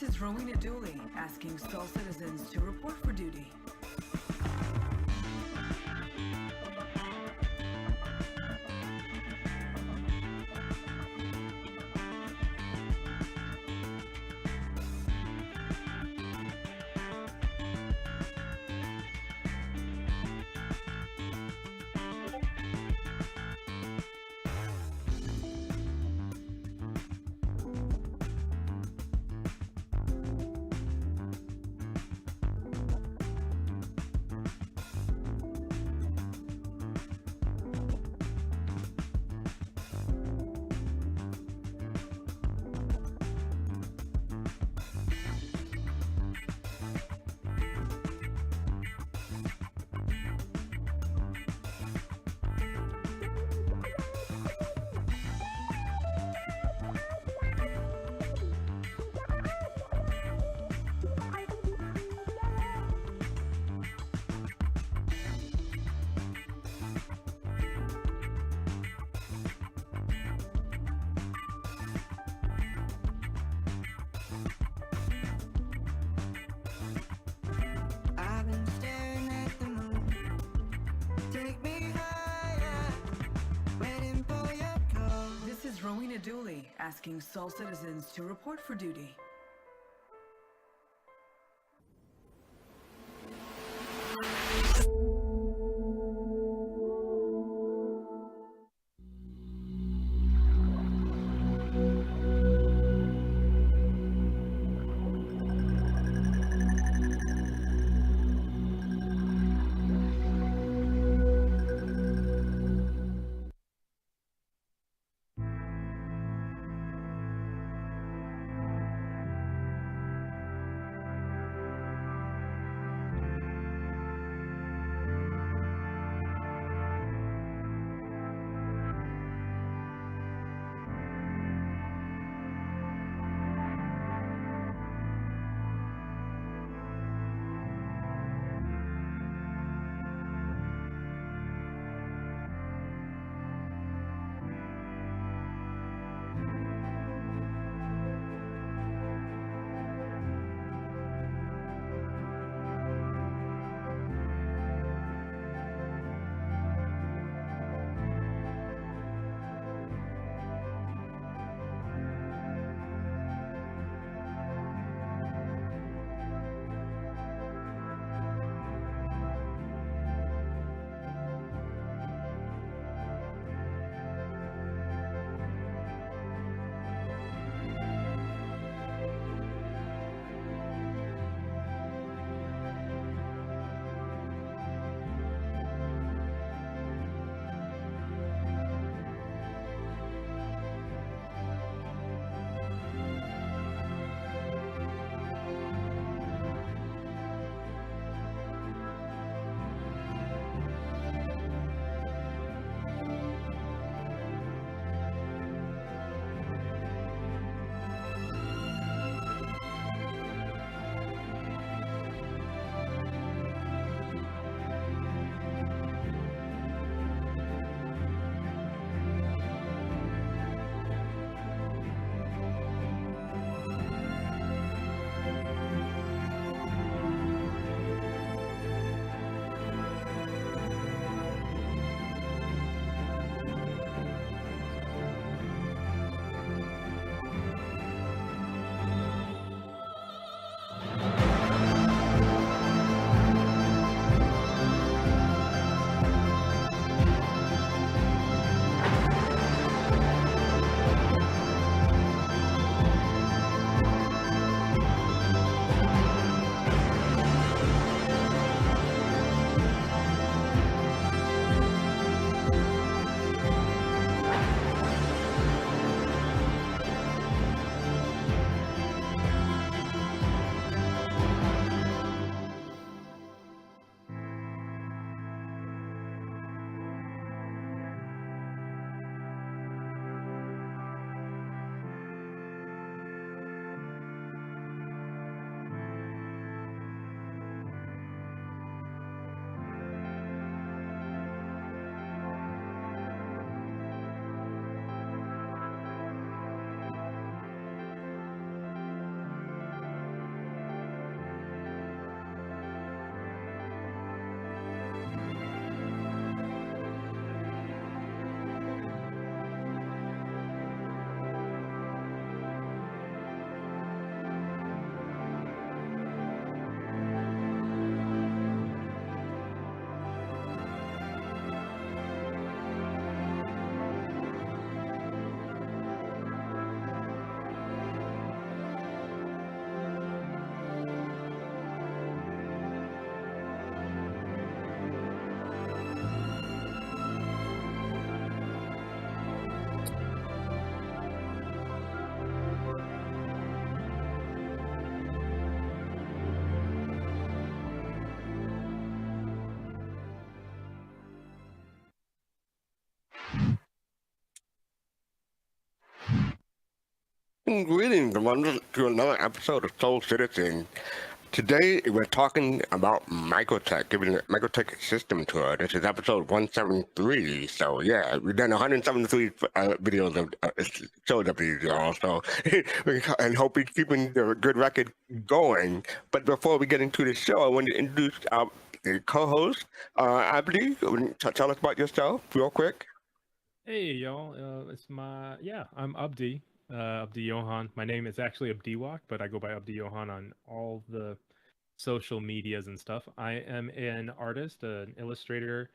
This is Rowena Dooley asking Sol citizens to report for duty. Dooley asking Sol citizens to report for duty. Greetings, everyone, to another episode of Soul Citizen. Today, we're talking about microTech, giving a microTech system tour. This is episode 173. So, yeah, we've done 173 videos of shows of these, y'all. So, and hope we're keeping the good record going. But before we get into the show, I want to introduce our co-host, Abdi. Tell us about yourself, real quick. Hey y'all, I'm AbdiYohan. My name is actually AbdiWalk, but I go by AbdiYohan on all the social medias and stuff. I am an artist, an illustrator,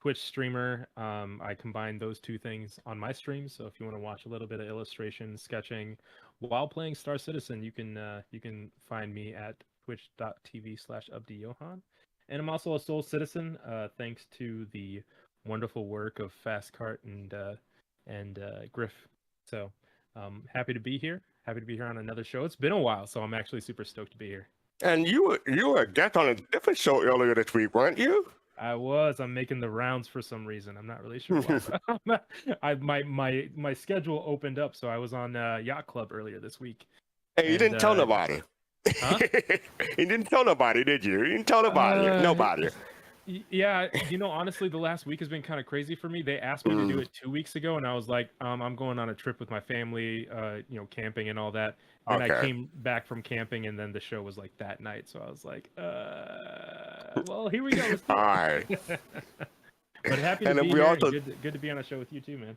Twitch streamer. I combine those two things on my streams. So if you want to watch a little bit of illustration, sketching while playing Star Citizen, you can find me at twitch.tv/AbdiYohan. And I'm also a Soul Citizen, thanks to the wonderful work of fastcart and Griff. So happy to be here. Happy to be here on another show. It's been a while, so I'm actually super stoked to be here. And you were a guest on a different show earlier this week, weren't you? I was. I'm making the rounds for some reason. I'm not really sure why. My schedule opened up, so I was on Yacht Club earlier this week. Hey, you didn't tell nobody. Huh? You didn't tell nobody, did you? You didn't tell nobody. Nobody. Yeah, honestly, the last week has been kind of crazy for me. They asked me to do it 2 weeks ago, and I was like, I'm going on a trip with my family, camping and all that. Then I came back from camping, and then the show was like that night. So I was like, well, here we go. All right. But happy to be here. Also... Good to be on a show with you too, man.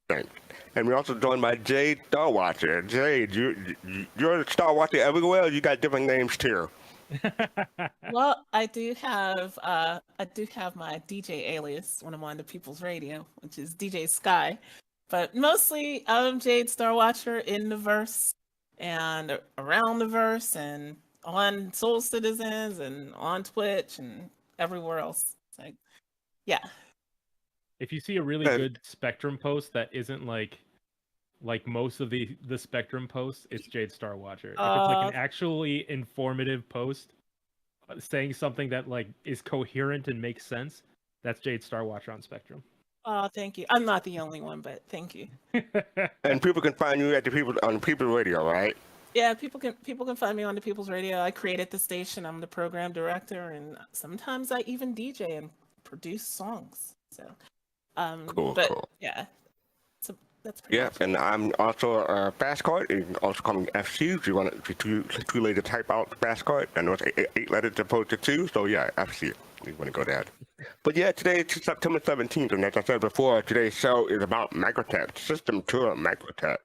Thanks. And we're also joined by JadeStarwatcher. Jade, you're a Starwatcher everywhere, or you got different names too? Well, I do have my DJ alias when I'm on the People's Radio, which is DJ Sky. But mostly I'm JadeStarwatcher in the verse and around the verse and on Soul Citizens and on Twitch and everywhere else. So, yeah. If you see a really good Spectrum post that isn't like most of the Spectrum posts, it's JadeStarwatcher. If it's like an actually informative post saying something that like is coherent and makes sense, that's JadeStarwatcher on Spectrum. Oh, thank you. I'm not the only one, but thank you. And people can find you at on People's Radio, right? Yeah, people can find me on the People's Radio. I created the station. I'm the program director, and sometimes I even DJ and produce songs. So, cool. Yeah. That's pretty much and I'm also a fastcart. You can also call me FC if you want to too late to type out fastcart. I know it's 8 letters opposed to 2, so yeah, FC. You want to go there. But yeah, today is September 17th, and as I said before, today's show is about microTech, system tour microTech.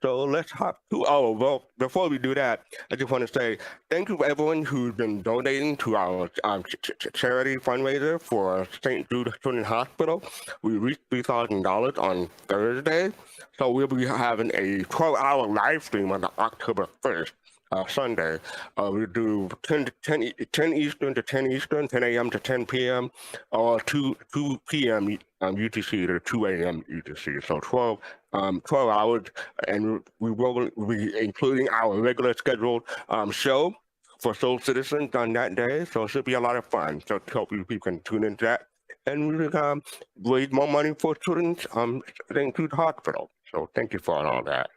So let's hop to. Oh, well, before we do that, I just want to say thank you to everyone who's been donating to our charity fundraiser for St. Jude Children's Hospital. We reached $3,000 on Thursday, so we'll be having a 12-hour live stream on October 1st. Sunday. We do 10 Eastern to 10 Eastern, 10 a.m. to 10 p.m., or 2 p.m. UTC to 2 a.m. UTC. So 12 hours, and we will be including our regular scheduled show for Soul Citizens on that day. So it should be a lot of fun. So hope you people can tune into that. And we will raise more money for children's St. Jude Hospital. So thank you for all that.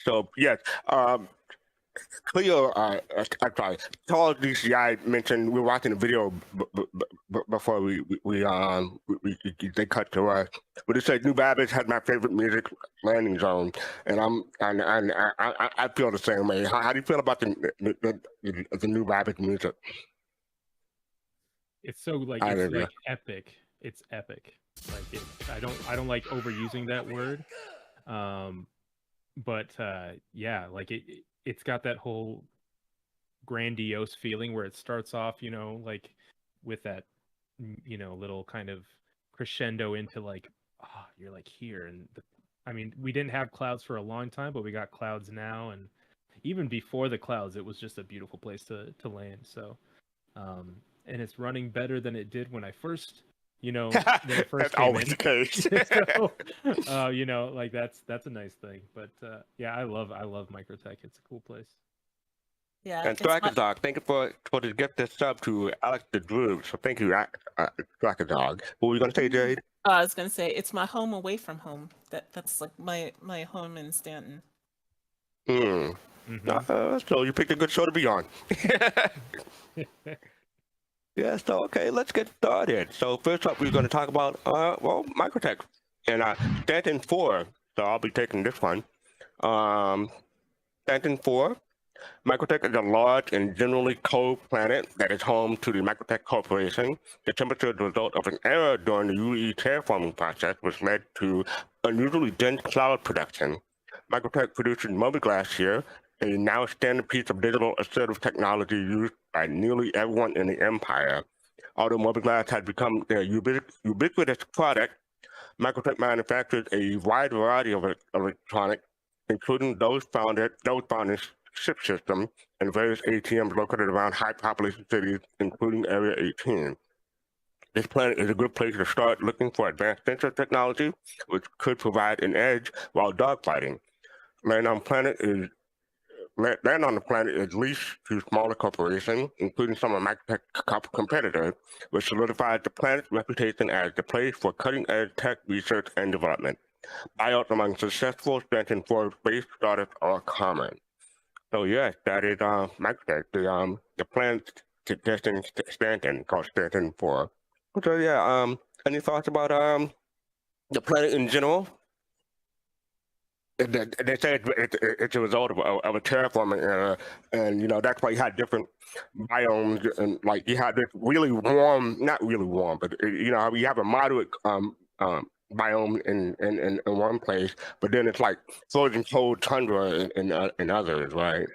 So yes, Clio. I'm sorry. Tall DCI mentioned we were watching the video before they cut to us. But it said New Babbage had my favorite music landing zone, and I feel the same way. How do you feel about the New Babbage music? It's so like epic. It's epic. Like I don't like overusing that word. But yeah, like it's got that whole grandiose feeling where it starts off, like with that, little kind of crescendo into like, you're like here. And I mean, we didn't have clouds for a long time, but we got clouds now. And even before the clouds, it was just a beautiful place to land. So, and it's running better than it did when I first when it first came in. So, like that's a nice thing. But yeah, I love microTech. It's a cool place. Yeah. And Dog, thank you for the gift this sub to Alex the Drew. So thank you, Dog. What were you gonna say, Jade? I was gonna say it's my home away from home. That's like my home in Stanton. Hmm. So you picked a good show to be on. Yeah, so okay, let's get started. So first up, we're going to talk about microTech and Stanton 4. So I'll be taking this one. Stanton 4. microTech is a large and generally cold planet that is home to the microTech Corporation. The temperature is the result of an error during the UE terraforming process, which led to unusually dense cloud production. microTech produces mobiGlass here, a now standard piece of digital assertive technology used by nearly everyone in the empire. Although mobiGlass has become their ubiquitous product, microTech manufactures a wide variety of electronics, including those found in ship system and various ATMs located around high population cities, including Area 18. This planet is a good place to start looking for advanced sensor technology, which could provide an edge while dogfighting. Land on the planet is leased to smaller corporations, including some of microTech's competitors, which solidifies the planet's reputation as the place for cutting-edge tech research and development. Buyouts among successful Stanton 4 space startups are common. So yes, that is microTech, the planet to testing Stanton called Stanton 4. So yeah, any thoughts about the planet in general? They say it's a result of a terraforming error, and that's why you had different biomes, and like you had this really warm, not really warm, but you have a moderate biome in one place, but then it's like frozen cold tundra in others, right?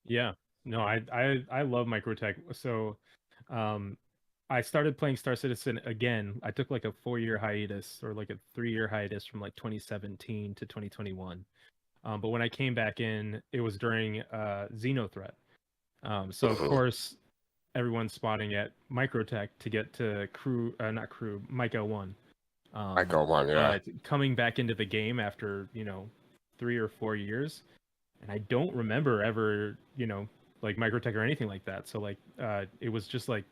Yeah, no, I love microTech. So, I started playing Star Citizen again. I took like a 4-year hiatus or like a 3-year hiatus from like 2017 to 2021. But when I came back in, it was during Xenothreat. So of course, everyone's spotting at microTech to get to Micro 1. Micro 1, yeah. But coming back into the game after 3 or 4 years, and I don't remember ever like microTech or anything like that. So like it was just like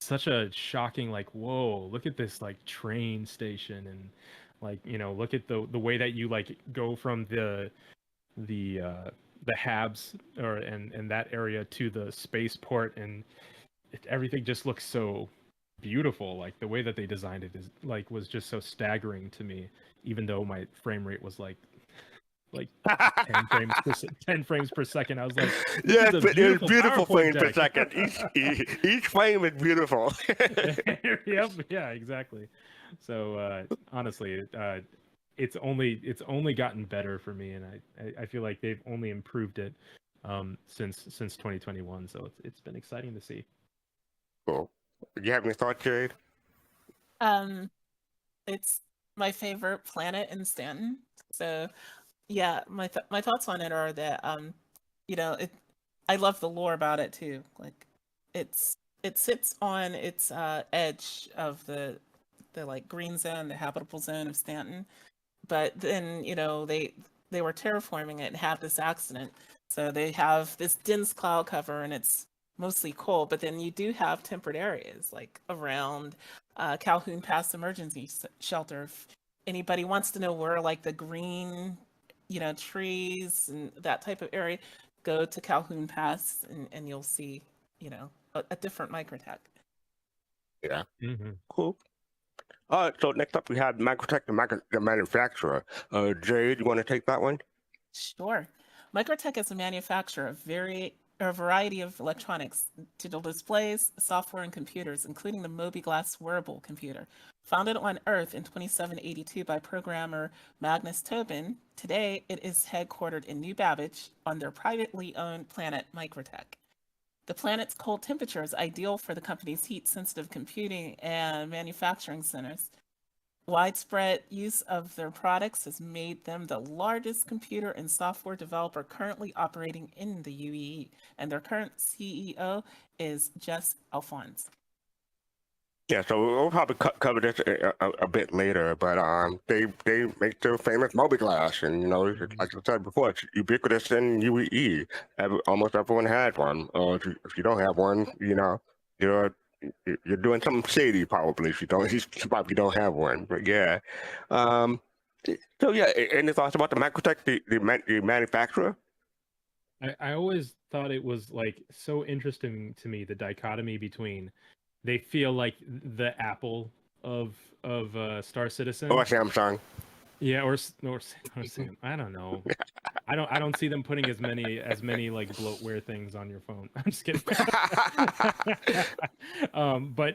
such a shocking, like, whoa, look at this like train station, and like look at the way that you like go from the habs and that area to the spaceport, and everything just looks so beautiful. Like the way that they designed it was just so staggering to me, even though my frame rate was like 10 frames per second. I was like, yeah, it's beautiful frames per second. Each frame is beautiful. Yep, yeah, exactly. So honestly, it's only gotten better for me, and I feel like they've only improved it since 2021. So it's been exciting to see. Cool. Do you have any thoughts, Jade? It's my favorite planet in Stanton. So yeah, my thoughts on it are that I love the lore about it too. Like it sits on its edge of the like green zone, the habitable zone of Stanton. But then they were terraforming it and had this accident. So they have this dense cloud cover and it's mostly cold. But then you do have temperate areas like around Calhoun Pass Emergency Shelter. If anybody wants to know where like the green trees and that type of area, go to Calhoun Pass and you'll see, a different microTech. Yeah. Mm-hmm. Cool. All right, so next up we have microTech, the manufacturer. Jade, you want to take that one? Sure. microTech is a manufacturer of a variety of electronics, digital displays, software, and computers, including the mobiGlass wearable computer. Founded on Earth in 2782 by programmer Magnus Tobin, today it is headquartered in New Babbage on their privately owned planet microTech. The planet's cold temperature is ideal for the company's heat-sensitive computing and manufacturing centers. Widespread use of their products has made them the largest computer and software developer currently operating in the UEE, and their current CEO is Jess Alphonse. Yeah, so we'll probably cover this a bit later, but they make their famous mobiGlass, and like I said before, it's ubiquitous in UEE. Almost everyone has one. If you don't have one, you're you're doing something shady probably if you probably don't have one. But yeah, um, so yeah, any thoughts about the microtech, the manufacturer? I always thought it was like so interesting to me, the dichotomy between they feel like the Apple of Star Citizen. Or Samsung? Yeah, or Sam. I don't know. I don't see them putting as many like bloatware things on your phone. I'm just kidding. But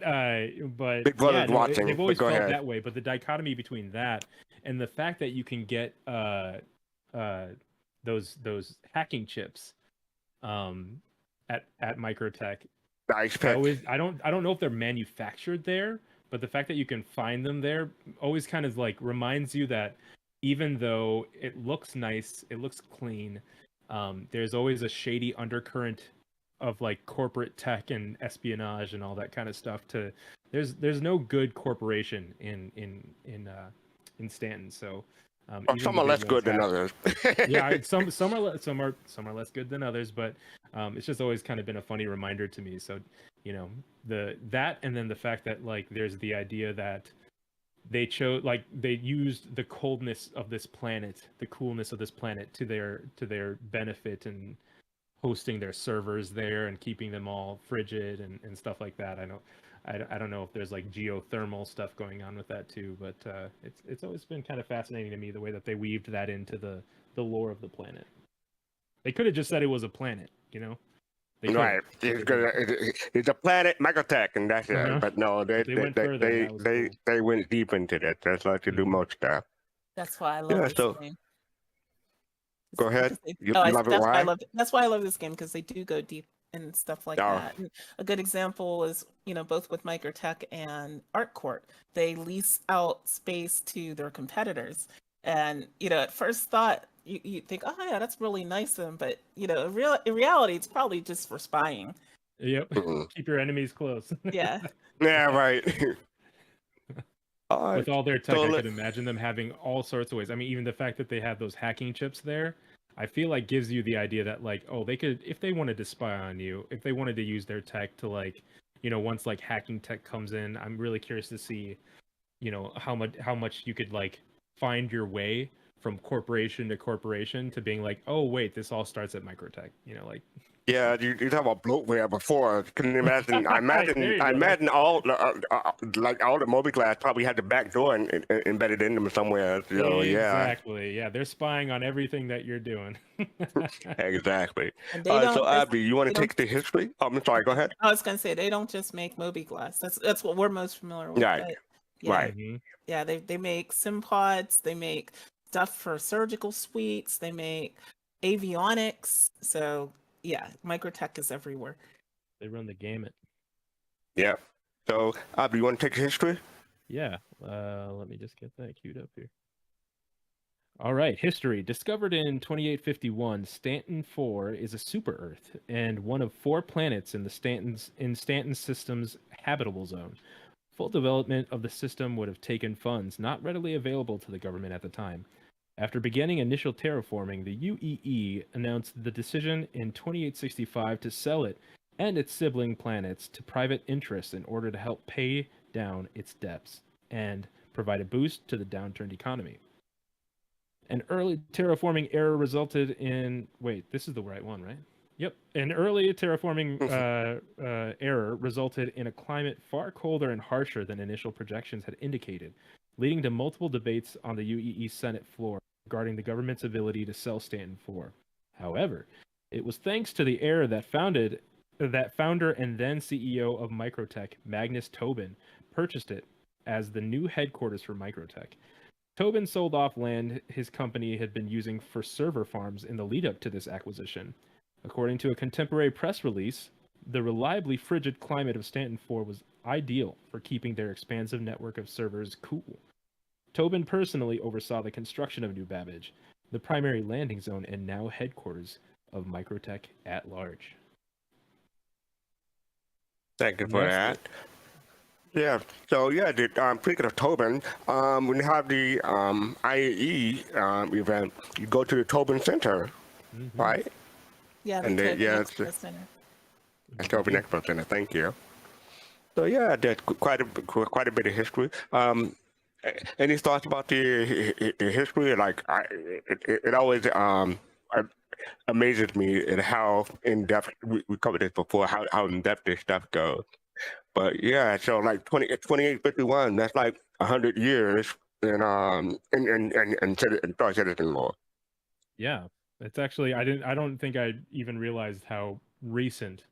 Big Brother's no, watching. they've always Go felt ahead. that way. But the dichotomy between that and the fact that you can get those hacking chips at microtech. Nice pick. I don't know if they're manufactured there, but the fact that you can find them there always kind of like reminds you that even though it looks nice, it looks clean, there's always a shady undercurrent of like corporate tech and espionage and all that kind of stuff. There's no good corporation in Stanton. So Some are less good than others. yeah, some are less good than others, but it's just always kind of been a funny reminder to me. So, you know, that and then the fact that like there's the idea that they used the coldness of this planet, the coolness of this planet to their benefit and hosting their servers there and keeping them all frigid and stuff like that. I don't know if there's like geothermal stuff going on with that too, but it's always been kind of fascinating to me the way that they weaved that into the lore of the planet. They could have just said it was a planet, you know? Right. It's a planet microtech, and that's it. But no, they went deep into that. That's like to do most stuff. That's why I love this game. Go ahead. That's why I love this game, because they do go deep and stuff like that. And a good example is, you know, both with microtech and ArtCourt, they lease out space to their competitors. And, you know, at first thought, you think, oh yeah, that's really nice of them, but you know, in reality, it's probably just for spying. Yep. Keep your enemies close. Yeah. Yeah, right. With all their tech, I could imagine them having all sorts of ways. I mean, even the fact that they have those hacking chips there, I feel like gives you the idea that like, oh, they could, if they wanted to spy on you, if they wanted to use their tech to like, you know, once like hacking tech comes in, I'm really curious to see, you know, how much you could like find your way from corporation to corporation to being like, oh wait, this all starts at microtech, you know, like. Yeah, you talk about bloatware before. Can you imagine? I imagine all the Moby class probably had the back door embedded in them somewhere. So, exactly. Yeah, they're spying on everything that you're doing. Exactly. So Abby, you want to take the history? Oh, I'm sorry. Go ahead. I was going to say they don't just make Moby glass. That's what we're most familiar with. Right. Yeah. Right. Yeah, they make sim pods. They make stuff for surgical suites. They make avionics. So. Yeah, microtech is everywhere. They run the gamut. Yeah. So, Abdi, you want to take history? Yeah. Let me just get that queued up here. All right. History. Discovered in 2851, Stanton 4 is a super-Earth and one of 4 planets in Stanton system's habitable zone. Full development of the system would have taken funds not readily available to the government at the time. After beginning initial terraforming, the UEE announced the decision in 2865 to sell it and its sibling planets to private interests in order to help pay down its debts and provide a boost to the downturned economy. An early terraforming error resulted in... Wait, this is the right one, right? Yep. An early terraforming error resulted in a climate far colder and harsher than initial projections had indicated, leading to multiple debates on the UEE Senate floor regarding the government's ability to sell Stanton 4. However, it was thanks to the error that founder and then CEO of microtech, Magnus Tobin, purchased it as the new headquarters for microtech. Tobin sold off land his company had been using for server farms in the lead-up to this acquisition. According to a contemporary press release, the reliably frigid climate of Stanton 4 was ideal for keeping their expansive network of servers cool. Tobin personally oversaw the construction of New Babbage, the primary landing zone and now headquarters of microtech at large. Thank you for that. Yeah, so speaking of Tobin, when you have the IAE event, you go to the Tobin Center, right? Yeah, and Tobin Expo Center. The Tobin Expo Center, thank you. So yeah, there's quite a bit of history. Any thoughts about the history? Like, it always amazes me at how in depth we covered this before. How in depth this stuff goes. But yeah, so like 2851. That's like 100 years in Star Citizen lore. Yeah, it's actually I don't think I even realized how recent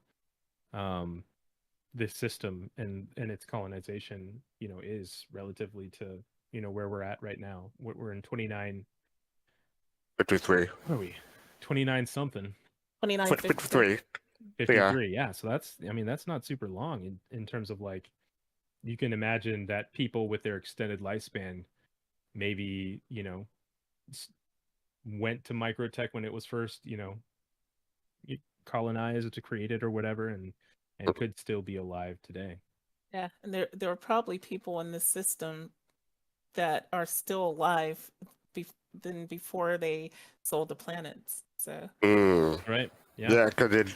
this system and its colonization, is relatively to, where we're at right now. We're in 29. 53. What are we? 29 something. 53. 53. Yeah. So that's not super long in terms of like, you can imagine that people with their extended lifespan maybe, went to microtech when it was first, colonized to create it or whatever, and could still be alive today. Yeah, and there are probably people in this system that are still alive than before they sold the planets. So Right. Yeah, because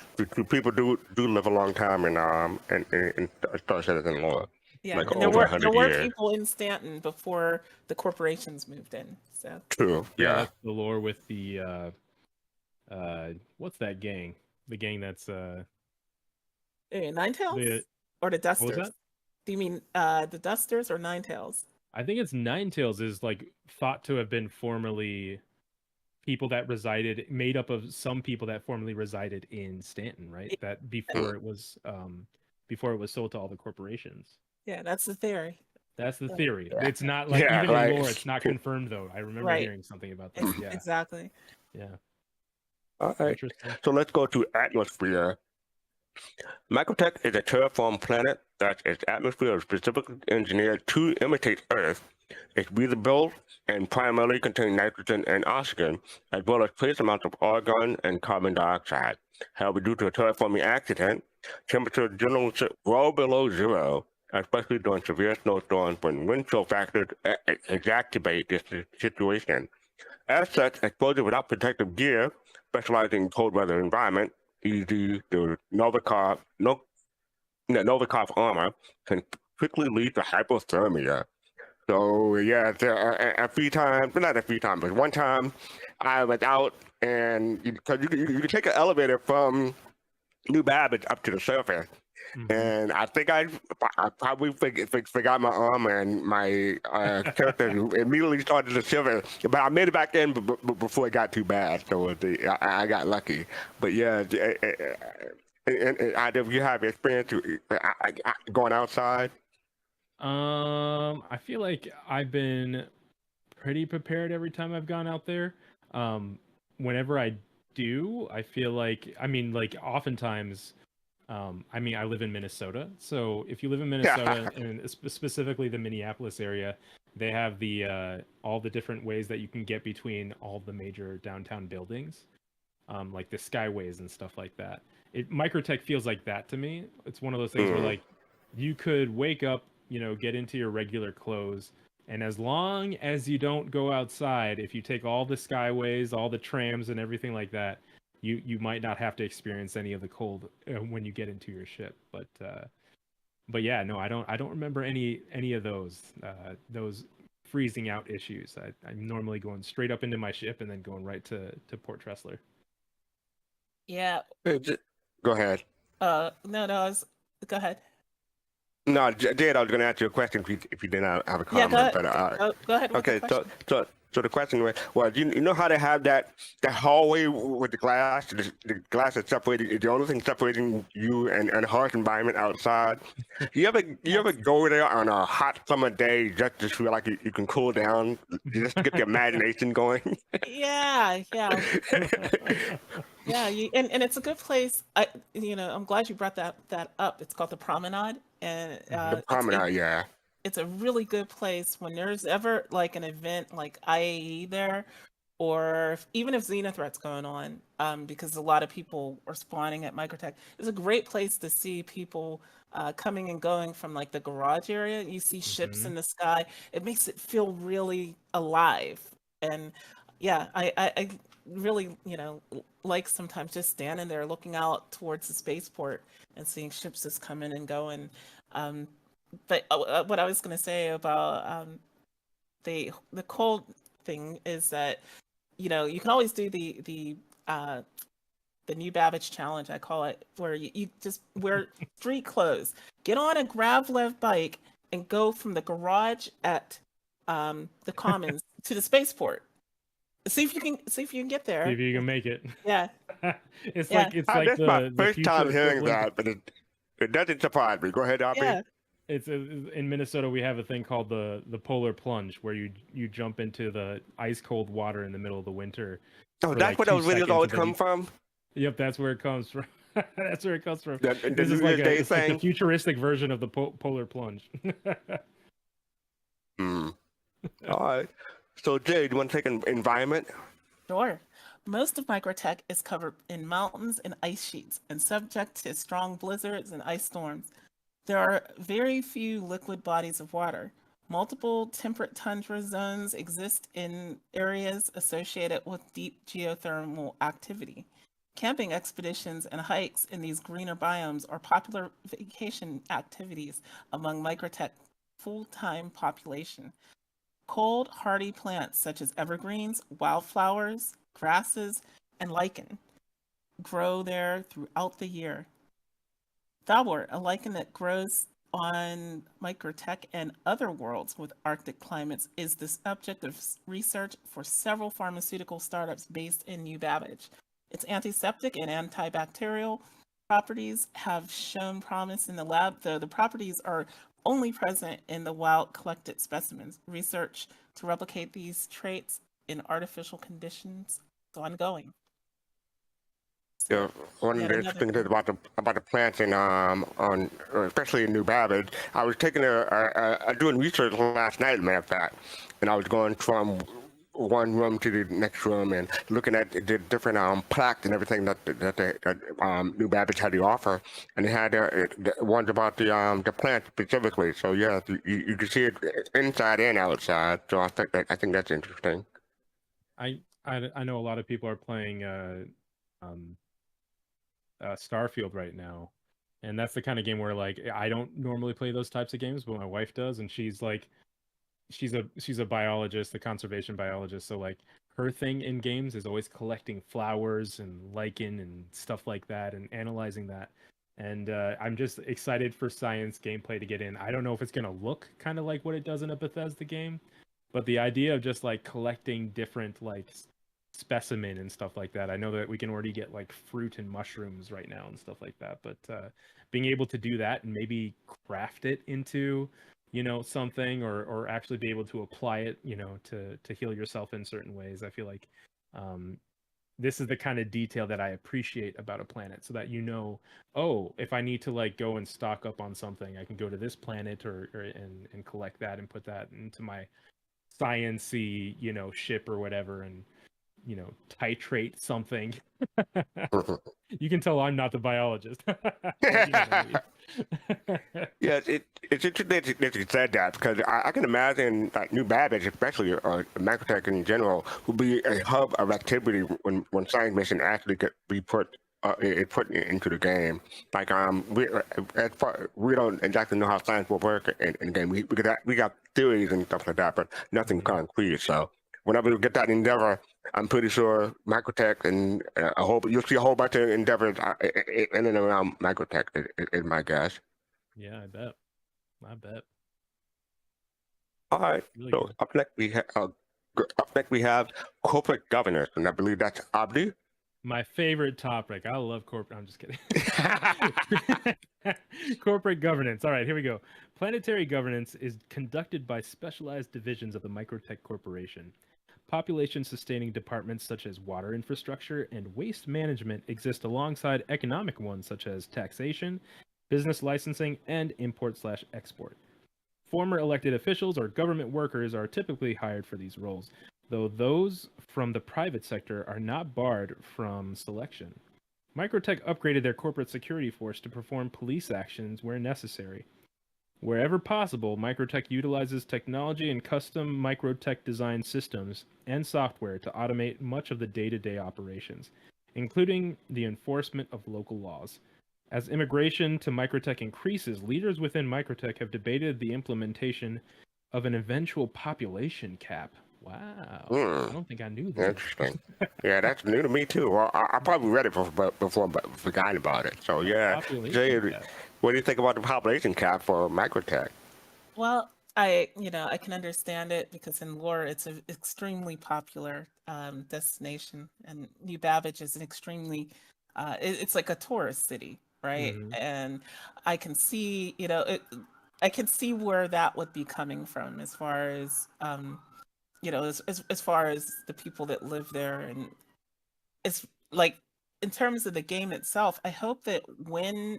people do live a long time in Star Citizen lore. yeah, Like and over there 100 were years. people in Stanton before the corporations moved in. So True. Yeah, Yeah. that's the lore with the what's that gang? The gang that's Nine Tails or the what was Dusters? that? Do you mean the Dusters or Nine Tails? I think it's Nine Tails is like thought to have been formerly people that made up of some people that formerly resided in Stanton, right? That before it was sold to all the corporations. Yeah, that's the theory. That's the theory. Yeah. It's not like Yeah, even right. in lore, it's not confirmed though. I remember Right. hearing something about that. Yeah. Exactly. Yeah. All right. Interesting. So let's go to atmosphere. Microtech is a terraformed planet that its atmosphere is specifically engineered to imitate Earth. It's breathable and primarily contains nitrogen and oxygen, as well as trace amounts of argon and carbon dioxide. However, due to a terraforming accident, temperatures generally sit well below zero, especially during severe snowstorms when wind chill factors exacerbate this situation. As such, exposure without protective gear, specializing in cold weather environment, e.g. the Novikov armor, can quickly lead to hypothermia. So yeah, a few times, not a few times, but one time I was out and because you can take an elevator from New Babbage up to the surface. And I think I probably forgot my armor, and my character immediately started to shiver. But I made it back in before it got too bad, so I got lucky. But yeah, and you have experience going outside? I feel like I've been pretty prepared every time I've gone out there. Whenever I do, I feel like, oftentimes, I live in Minnesota. So if you live in Minnesota and specifically the Minneapolis area, they have the all the different ways that you can get between all the major downtown buildings, like the skyways and stuff like that. Microtech feels like that to me. It's one of those things where like you could wake up, get into your regular clothes, and as long as you don't go outside, if you take all the skyways, all the trams and everything like that, you might not have to experience any of the cold when you get into your ship. But yeah, no, I don't remember any of those freezing out issues. I'm normally going straight up into my ship and then going right to Port Tressler. Yeah. Go ahead. No, go ahead. No, Jade, I was going to ask you a question if you didn't have a comment. Yeah, But go ahead. Okay, so the question was, you know how they have that hallway with the glass? The glass is separated. The only thing separating you and the harsh environment outside. You ever go there on a hot summer day just to feel like you can cool down, just to get the imagination going? Yeah. Yeah, and it's a good place. I'm glad you brought that up. It's called the Promenade, and The promenade, it's a really good place when there's ever like an event like IAE there, or even if Xenothreat's going on, because a lot of people are spawning at microtech. It's a great place to see people coming and going from like the garage area. You see ships in the sky. It makes it feel really alive. And yeah, I really, like sometimes just standing there looking out towards the spaceport and seeing ships just coming and going. But what I was going to say about the cold thing is that you can always do the new Babbage challenge, I call it, where you just wear street clothes, get on a grav-lev bike, and go from the garage at the Commons to the spaceport. See if you can get there. See if you can make it. Yeah. It's Yeah. like That's my the first future time hearing equivalent. that, but it doesn't surprise me. Go ahead, Abby. Yeah. It's in Minnesota. We have a thing called the polar plunge, where you jump into the ice cold water in the middle of the winter. Oh, for that's like where 2 those videos seconds, always and then come from? Yep, that's where it comes from. That's where it comes from. The This is New like Year's Day it's like the thing? futuristic version of the polar plunge. Hmm. All right. So, Jade, you want to take an environment? Sure. Most of microtech is covered in mountains and ice sheets and subject to strong blizzards and ice storms. There are very few liquid bodies of water. Multiple temperate tundra zones exist in areas associated with deep geothermal activity. Camping expeditions and hikes in these greener biomes are popular vacation activities among microtech full-time population. Cold, hardy plants such as evergreens, wildflowers, grasses, and lichen grow there throughout the year. Thalwort, a lichen that grows on microtech and other worlds with Arctic climates, is the subject of research for several pharmaceutical startups based in New Babbage. Its antiseptic and antibacterial properties have shown promise in the lab, though the properties are only present in the wild collected specimens. Research to replicate these traits in artificial conditions is ongoing. Yeah, one of Yet the another interesting things about the plants in especially in New Babbage, I was taking doing research last night, matter of fact, and I was going from one room to the next room and looking at the different plaques and everything that New Babbage had to offer, and they had the ones about the plant specifically. So yeah, you can see it inside and outside. So I think that's interesting. I know a lot of people are playing Starfield right now, and that's the kind of game where like I don't normally play those types of games, but my wife does, and she's a biologist, a conservation biologist, so like her thing in games is always collecting flowers and lichen and stuff like that and analyzing that. And I'm just excited for science gameplay to get in. I don't know if it's gonna look kind of like what it does in a Bethesda game, but the idea of just like collecting different like specimen and stuff like that. I know that we can already get like fruit and mushrooms right now and stuff like that, but being able to do that and maybe craft it into something or actually be able to apply it to heal yourself in certain ways, I feel like this is the kind of detail that I appreciate about a planet, so that oh, if I need to like go and stock up on something, I can go to this planet and collect that and put that into my science-y ship or whatever, and titrate something. You can tell I'm not the biologist. Yeah, it's interesting that you said that, because I can imagine that New Babbage, especially microtech in general, will be a hub of activity when science mission actually be put into the game. Like we don't exactly know how science will work in the game. We got theories and stuff like that, but nothing concrete. So whenever we get that endeavor, I'm pretty sure microtech and you'll see a whole bunch of endeavors in and around microtech is my guess. Yeah, I bet. All right. Really So good. up next we have corporate governance, and I believe that's Abdi. My favorite topic. I love corporate. I'm just kidding. Corporate governance. All right, here we go. Planetary governance is conducted by specialized divisions of the Microtech Corporation. Population-sustaining departments such as water infrastructure and waste management exist alongside economic ones such as taxation, business licensing, and import/export. Former elected officials or government workers are typically hired for these roles, though those from the private sector are not barred from selection. Microtech upgraded their corporate security force to perform police actions where necessary. Wherever possible, microTech utilizes technology and custom microTech design systems and software to automate much of the day-to-day operations, including the enforcement of local laws. As immigration to microTech increases, leaders within microTech have debated the implementation of an eventual population cap. Wow. I don't think I knew that. Interesting. Yeah, that's new to me too. Well, I probably read it before, but forgotten about it. So yeah, Population Jade, cap. what do you think about the population cap for microtech? Well, I can understand it because in lore it's an extremely popular destination, and New Babbage is an extremely, it's like a tourist city, right? Mhm. And I can see, I can see where that would be coming from as far as, as far as the people that live there, and it's like in terms of the game itself, I hope that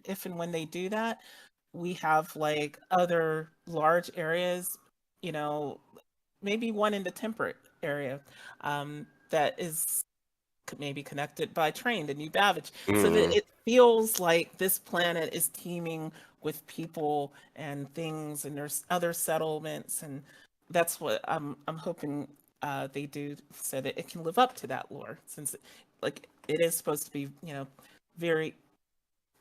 if and when they do that, we have like other large areas, you know, maybe one in the temperate area, that is maybe connected by train to New Babbage, so that Mm, it feels like this planet is teeming with people and things, and there's other settlements, and that's what I'm hoping they do, so that it can live up to that lore, since like it is supposed to be, very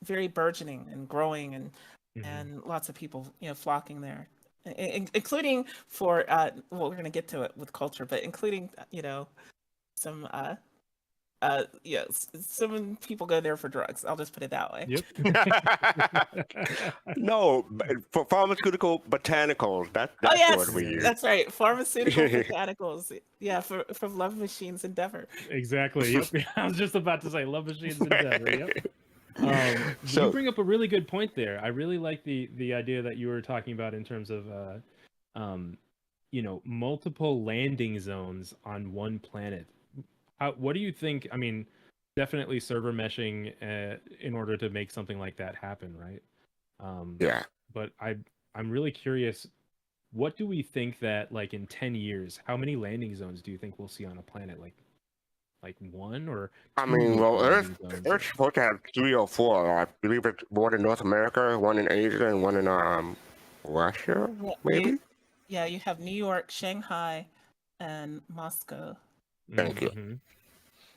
very burgeoning and growing, and Mhm. lots of people flocking there, including for well, we're going to get to it with culture, but including some yes, some people go there for drugs. I'll just put it that way. Yep. no, for pharmaceutical botanicals, Oh that's the word yes, we use. that's right. Pharmaceutical botanicals. Yeah, for Love Machines Endeavor. Exactly. Yep. I was just about to say Love Machines Endeavor. Yep. You So bring up a really good point there. I really like the idea that you were talking about in terms of multiple landing zones on one planet. What do you think? I mean, definitely server meshing in order to make something like that happen, right? yeah, But I'm really curious. What do we think that, like, in 10 years, how many landing zones do you think we'll see on a planet? Like one or I two mean, major well, landing zones? Earth's supposed to have 3 or 4. I believe it's one in North America, one in Asia, and one in Russia, Yeah, maybe. you have New York, Shanghai, and Moscow. Thank you. Mm-hmm.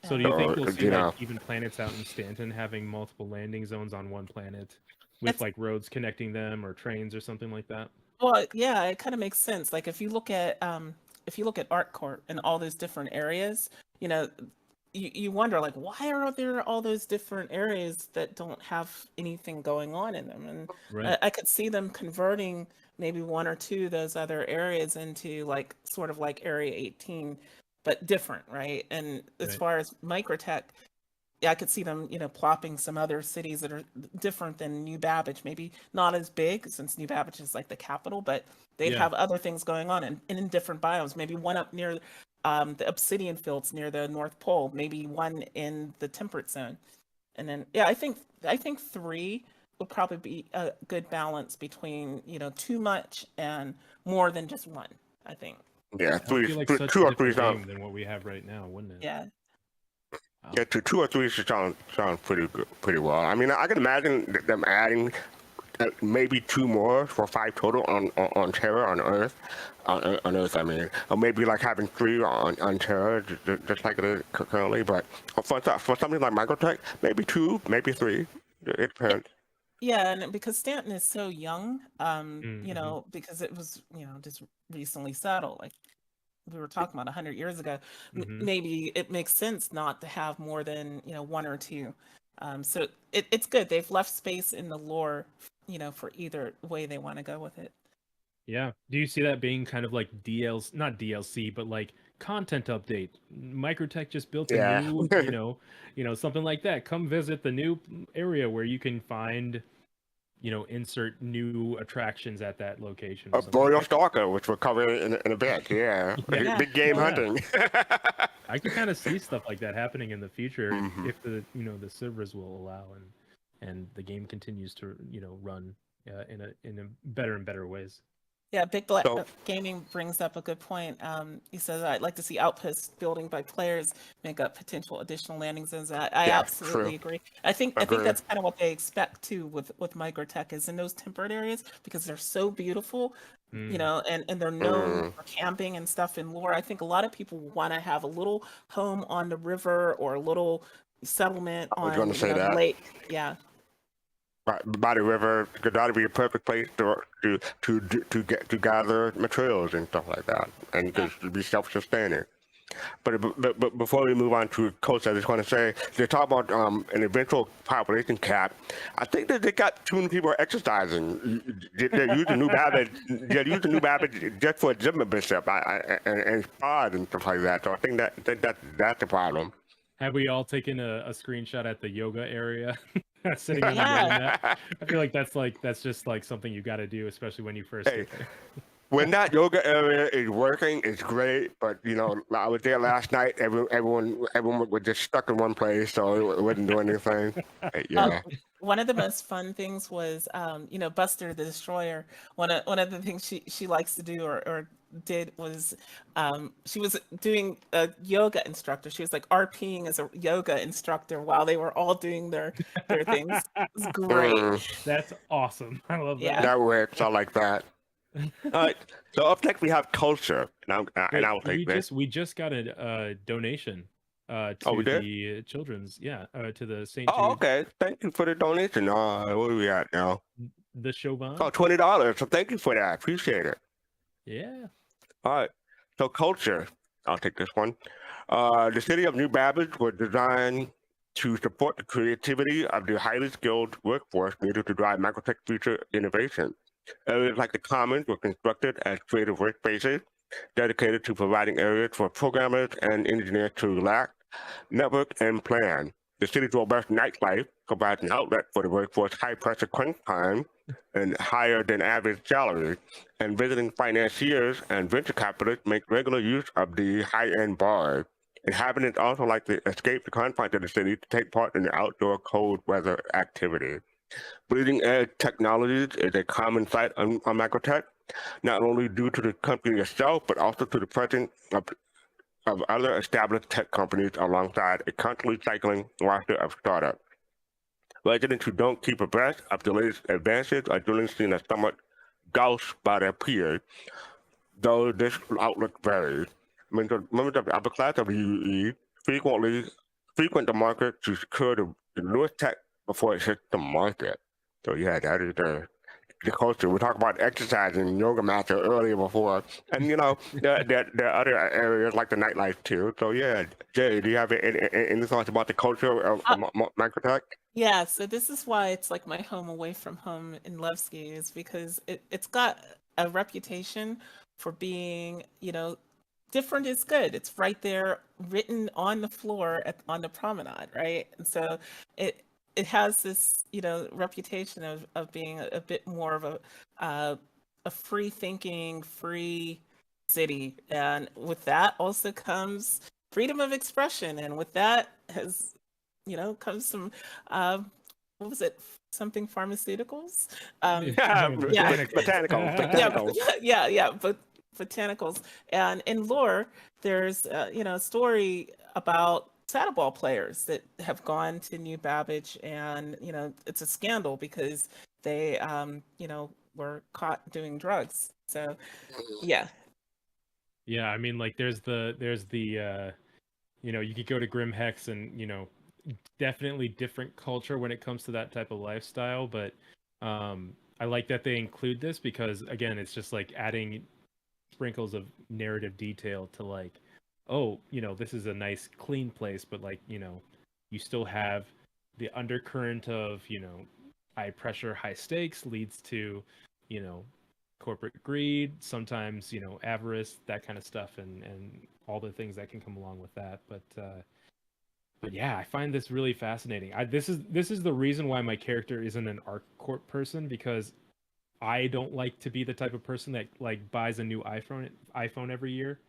So do And you think So we'll see you like know, even planets out in Stanton having multiple landing zones on one planet with it's like roads connecting them or trains or something like that? well, yeah, it kind of makes sense. Like if you look at Art Court and all those different areas, you know, you wonder like why are there all those different areas that don't have anything going on in them? And Right. I could see them converting maybe one or two of those other areas into like sort of like Area 18, but different, right? And as Right. far as microtech, yeah, I could see them, plopping some other cities that are different than New Babbage. Maybe not as big since New Babbage is like the capital, but they'd Yeah. have other things going on and in different biomes. Maybe one up near the Obsidian Fields near the North Pole. Maybe one in the Temperate Zone. And then, yeah, I think three would probably be a good balance between too much and more than just one. I think. yeah, That would three, be like three, such a 2 or 3 different sounds. game than what we have right now, wouldn't it? Yeah. Wow. Yeah, 2 or 3 sounds pretty good, pretty well. I mean, I can imagine them adding maybe 2 more for 5 total on Terra on Earth, on Earth. I mean, or maybe like having 3 on Terra, just like it is currently. But for something like Microtech, maybe 2, maybe 3. It depends. Yeah, and because Stanton is so young, Mm-hmm. because it was, just recently settled, like we were talking about 100 years ago, Mm-hmm. maybe it makes sense not to have more than, one or two. So it's good. They've left space in the lore, for either way they want to go with it. Yeah. Do you see that being kind of like DLC, not DLC, but like content update? Microtech just built a Yeah. new, something like that. Come visit the new area where you can find, insert new attractions at that location or A something. Boreal Stalker, which we'll cover in a bit. Yeah. Yeah. Yeah, Big game yeah. Yeah. hunting. I can kind of see stuff like that happening in the future Mhm. if the servers will allow and the game continues to run in a better and better ways. Yeah, Big Black So Gaming brings up a good point. He says, I'd like to see outposts building by players make up potential additional landing zones. I yeah, absolutely true. agree. I think Agree. that's kind of what they expect too with microtech is in those temperate areas because they're so beautiful, Mm. and they're known for camping and stuff in lore. I think a lot of people want to have a little home on the river or a little settlement I was going on, to say the that. lake. Yeah. By the river could that be a perfect place to gather materials and stuff like that, and Yeah. to be self-sustaining. But before we move on to coast, I just want to say they talk about an eventual population cap. I think that they got too many people exercising. They're using new Babbage. They're using new Babbage just for gym membership and spas and stuff like that. So I think that's the problem. Have we all taken a screenshot at the yoga area? Sitting in the Yeah. yoga mat. I feel like that's just like something you got to do, especially when you first Hey, get there. when that yoga area is working, it's great. But I was there last night. Everyone was just stuck in one place, so it wasn't doing anything. Yeah. One of the most fun things was, Buster the Destroyer. One of the things she likes to do or did was, she was doing a yoga instructor. She was like RPing as a yoga instructor while they were all doing their things. It was great. That's awesome. I love Yeah. That works. I like that. All right. So up next we have culture, and Wait, I'll take this. we just got a donation to we did? the children's, to the St. Oh, Jude, okay. Thank you for the donation. Where are we at now? the Chauvin. Oh, $20. So thank you for that. Appreciate it. Yeah. All right. So culture. I'll take this one. The city of New Babbage was designed to support the creativity of the highly skilled workforce needed to drive microtech future innovation. Areas like the Commons were constructed as creative workspaces dedicated to providing areas for programmers and engineers to relax, network, and plan. The city's robust nightlife provides an outlet for the workforce high-pressure crunch time and higher than average salaries, and visiting financiers and venture capitalists make regular use of the high-end bars. Inhabitants also like to escape the confines of the city to take part in the outdoor cold weather activities. Bleeding edge technologies is a common sight on microtech, not only due to the company itself, but also to the presence of other established tech companies alongside a constantly cycling roster of startups. Residents who don't keep abreast of the latest advances are generally seen as somewhat gauche by their peers, though this outlook varies. Members of the upper class of the UE frequent the market to secure the newest tech before it hits the market. So yeah, that is the culture. We talked about exercise and yoga mats earlier before, and there are other areas like the nightlife too. So yeah, Jay, do you have any thoughts about the culture of microtech? Yeah, so this is why it's like my home away from home in Levski is because it's got a reputation for being, different is good. It's right there written on the floor on the promenade, right? And so it has this, reputation of being a bit more of a free thinking, free city. And with that also comes freedom of expression. And with that comes some, what was it? Something pharmaceuticals? Yeah, botanicals. But botanicals. And in lore, there's a story about saddleball players that have gone to New Babbage, and it's a scandal because they were caught doing drugs. So yeah. Yeah, I mean, like there's the you could go to Grim Hex and definitely different culture when it comes to that type of lifestyle, but I like that they include this because again, it's just like adding sprinkles of narrative detail to like, oh, this is a nice clean place, but like, you still have the undercurrent of, high pressure, high stakes leads to, corporate greed, sometimes, avarice, that kind of stuff, and all the things that can come along with that. But yeah, I find this really fascinating. This is the reason why my character isn't an ArcCorp person, because I don't like to be the type of person that like buys a new iPhone every year.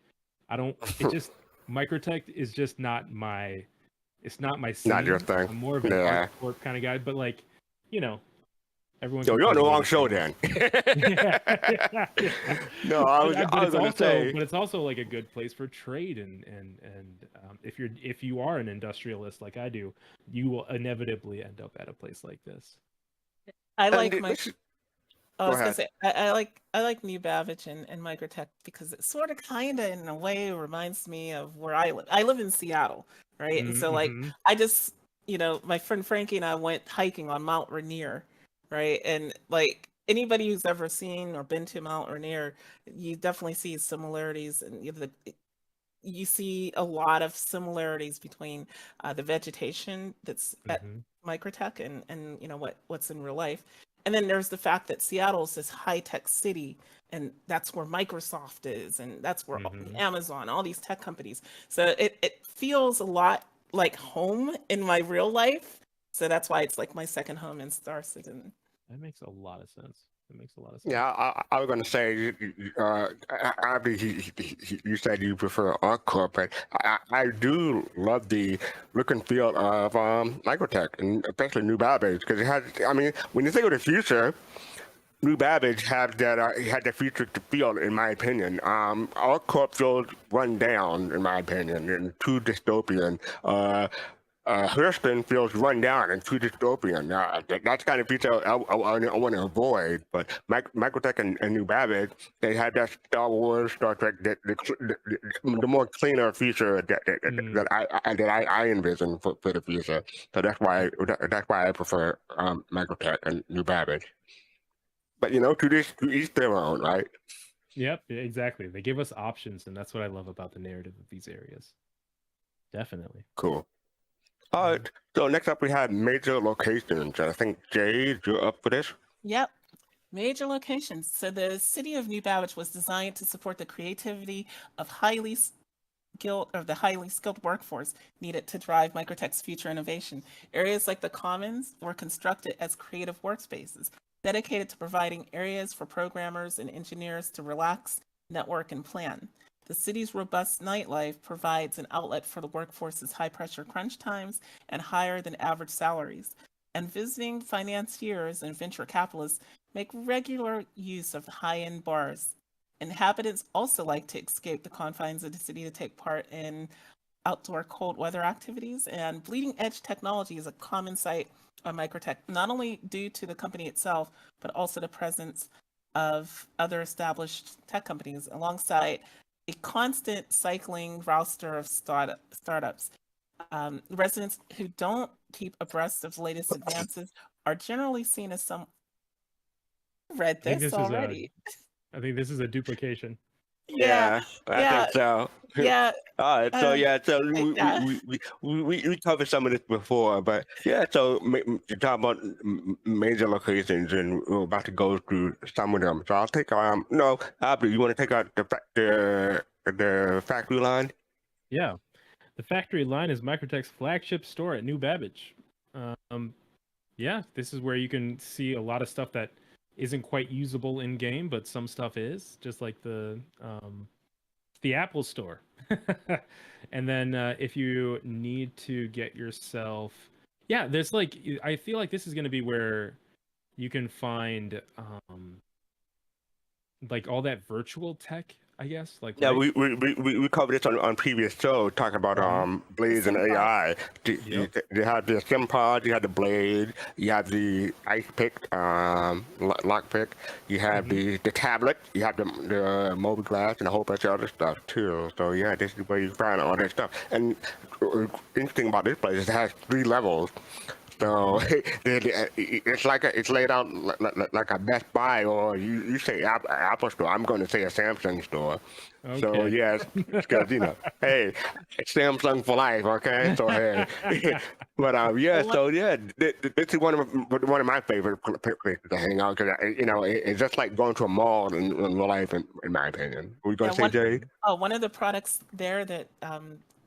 I don't. It just microtech is just not my. It's not my scene. Not your thing. I'm more of an ArcCorp kind of guy. But like, Everyone Yo, can you're on come the wrong together show for this. then. Yeah. No, I was But it's gonna also say. but it's also like a good place for trade and if you are an industrialist like I do, you will inevitably end up at a place like this. I And like my. I go was gonna ahead. say I like New Babbage and microtech because it sort of kind of in a way reminds me of where I live. I live in Seattle, right? And so like Mm-hmm. I just my friend Frankie and I went hiking on Mount Rainier, right? And like anybody who's ever seen or been to Mount Rainier, you definitely see similarities and you see a lot of similarities between the vegetation that's at Mm-hmm. microtech and what's in real life. And then there's the fact that Seattle is this high-tech city, and that's where Microsoft is, and that's where Mm-hmm. Amazon, all these tech companies. So it feels a lot like home in my real life. So that's why it's like my second home in Star Citizen. That makes a lot of sense. It makes a lot of sense. Yeah, I was gonna say, Abby, you said you prefer Encore, but I do love the look and feel of microtech, and especially New Babbage, because it has. I mean, when you think of the future, New Babbage had that had the futuristic feel, in my opinion. Encore feels run down, in my opinion, and too dystopian. Hurston feels run down and too dystopian. That's kind of feature I want to avoid. But Microtech and New Babbage, they had that Star Wars, Star Trek, the more cleaner future that I envision for the future. So that's why I prefer Microtech and New Babbage. But to each their own, right? Yep, exactly. They give us options, and that's what I love about the narrative of these areas. Definitely. Cool. All right. So next up we have major locations. I think Jade, you're up for this. Yep. Major locations. So the city of New Babbage was designed to support the creativity of the highly skilled workforce needed to drive Microtech's future innovation. Areas like the Commons were constructed as creative workspaces, dedicated to providing areas for programmers and engineers to relax, network, and plan. The city's robust nightlife provides an outlet for the workforce's high-pressure crunch times and higher than average salaries. And visiting financiers and venture capitalists make regular use of high-end bars. Inhabitants also like to escape the confines of the city to take part in outdoor cold weather activities, and bleeding edge technology is a common sight on Microtech, not only due to the company itself, but also the presence of other established tech companies alongside a constant cycling roster of startups. Residents who don't keep abreast of the latest advances are generally seen as some. Read I think this already. I think this is a duplication. Yeah, I yeah, think so. yeah. All right, so Yeah. we covered some of this before, but yeah, so you talk about major locations, and we're about to go through some of them. So I'll take no, Abby, you want to take out the factory line? Yeah. The factory line is Microtech's flagship store at New Babbage. Yeah, this is where you can see a lot of stuff that isn't quite usable in game, but some stuff is, just like the Apple Store. And then if you need to get yourself, yeah, there's like I feel like this is going to be where you can find like all that virtual tech, I guess. Like Yeah, right? we covered this on previous show, talking about blades and SimPod. AI. Yep. You have the SimPod, you have the blade, you have the ice pick, lock pick, you have the tablet, you have the mobile glass, and a whole bunch of other stuff too. So yeah, this is where you find all that stuff. And interesting about this place is it has 3 levels. So it's laid out like a Best Buy, or you say Apple store. I'm going to say a Samsung store. So Okay. yes, because hey, Samsung for life. Okay, so hey, but yeah, so yeah, this is one of my favorite places to hang out because it's just like going to a mall in real life, in my opinion. Were you going to say, Jade? One of the products there that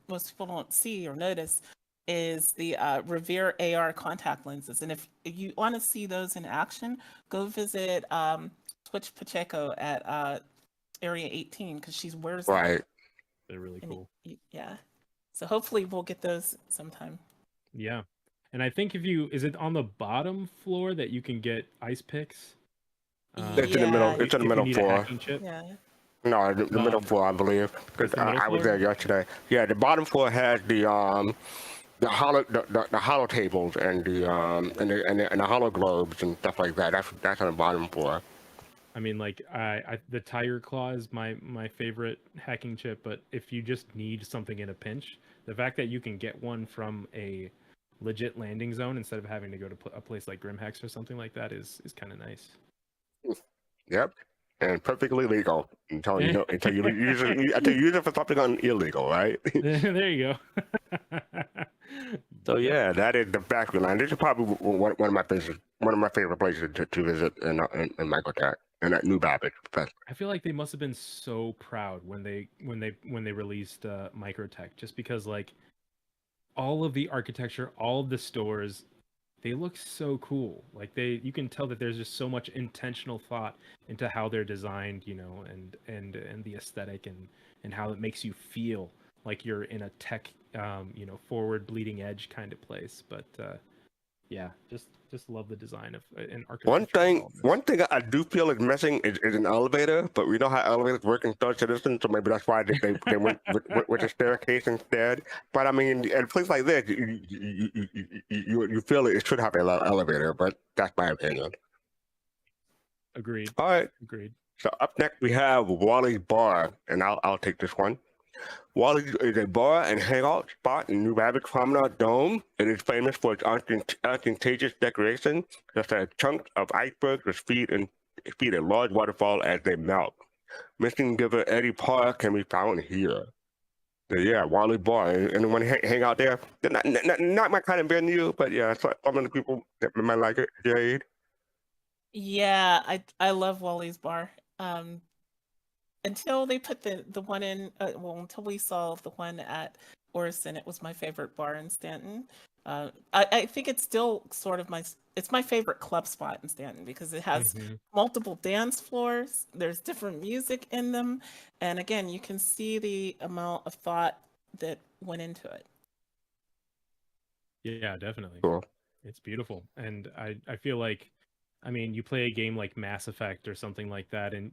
most people don't see or notice is the Revere AR contact lenses. And if you want to see those in action, go visit Twitch Pacheco at Area 18 because she wears them. Right. They're really cool. Yeah. So hopefully we'll get those sometime. Yeah. And I think is it on the bottom floor that you can get ice picks? It's in the middle. Yeah, It's in the If you middle need a floor. hacking chip. yeah. No, the middle Um, floor, I believe. Because It's the middle I was floor? there yesterday. Yeah, the bottom floor has the hollow tables and the hollow globes and stuff like that. That's on the bottom floor. I mean, like the Tiger Claw is my favorite hacking chip, but if you just need something in a pinch, the fact that you can get one from a legit landing zone instead of having to go to a place like Grimhex or something like that is kind of nice. Yep, and perfectly legal until you use it for something illegal, right? There you go. So yeah, that is the factory line. This is probably one of my favorite places to visit in microTech and that new Babbage Fest. I feel like they must have been so proud when they released microTech, just because like all of the architecture, all of the stores, they look so cool. Like you can tell that there's just so much intentional thought into how they're designed, and the aesthetic and how it makes you feel like you're in a tech, forward bleeding edge kind of place. But yeah, just love the design of an architecture. One thing I do feel is missing is an elevator, but we know how elevators work in Star Citizen, so maybe that's why they went with a staircase instead. But I mean, at a place like this, you feel it should have an elevator, but that's my opinion. Agreed. All right. Agreed. So up next we have Wallys Bar, and I'll take this one. Wallys is a bar and hangout spot in New Rabbit Promenade Dome. It is famous for its ostentatious decoration, such as chunks of icebergs which feed a large waterfall as they melt. Mission giver Eddie Parr can be found here. So yeah, Wallys Bar. Anyone hang out there? Not my kind of venue, but yeah, some of the people that might like it. Jade. Yeah, I love Wallys Bar. Until they put the one in, until we saw the one at Orison, it was my favorite bar in Stanton. I think it's still sort of it's my favorite club spot in Stanton because it has multiple dance floors. There's different music in them, and again, you can see the amount of thought that went into it. Yeah, definitely. Cool. It's beautiful, and I feel like, I mean, you play a game like Mass Effect or something like that, and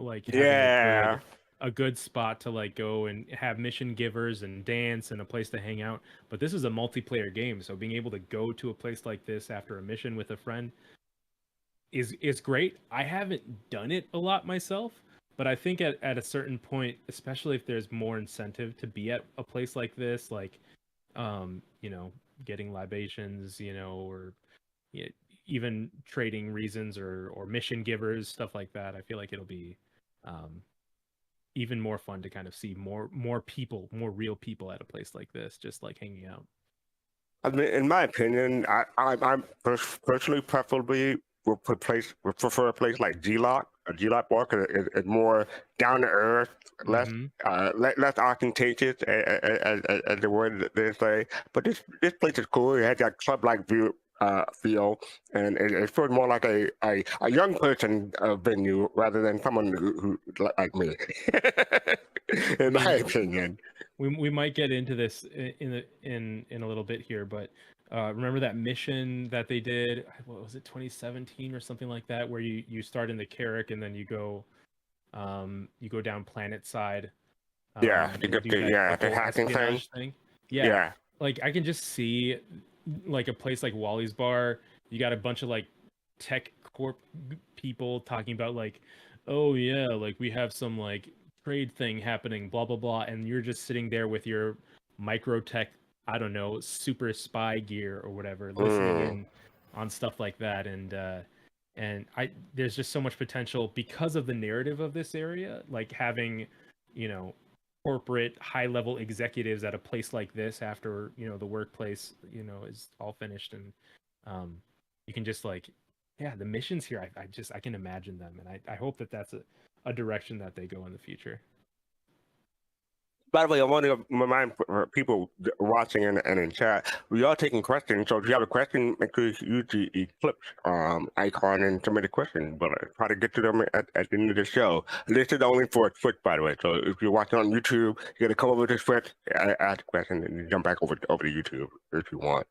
like having a good spot to like go and have mission givers and dance and a place to hang out. But this is a multiplayer game, so being able to go to a place like this after a mission with a friend is great. I haven't done it a lot myself, but I think at a certain point, especially if there's more incentive to be at a place like this, like getting libations, or even trading reasons or mission givers, stuff like that. I feel like it'll be even more fun to kind of see more people, more real people at a place like this, just like hanging out. I mean, in my opinion, I'm personally preferably would prefer a place like G-Lock. A G-Lock bar is more down to earth, less ostentatious, as the word they say. But this place is cool. It has that club-like feel, and it feels more like a young person venue rather than someone who like me. In my opinion. We might get into this in a little bit here, but remember that mission that they did? What was it, 2017 or something like that, where you start in the Carrick and then you go down planet side. The hacking thing. Yeah, like I can just see like a place like Wallys Bar. You got a bunch of like tech corp people talking about like, oh yeah, like we have some like trade thing happening, blah blah blah, and you're just sitting there with your microTech, I don't know, super spy gear or whatever, listening in on stuff like that, and there's just so much potential because of the narrative of this area, like having corporate high level executives at a place like this after the workplace is all finished, and you can just like, yeah, the missions here, I can imagine them, and I hope that that's a direction that they go in the future. By the way, I want to remind people watching and in chat, we are taking questions. So if you have a question, make sure you use the Eclipse icon and submit a question. But I try to get to them at the end of the show. This is only for Twitch, by the way. So if you're watching on YouTube, you got to come over to Twitch, ask a question, and jump back over to YouTube if you want.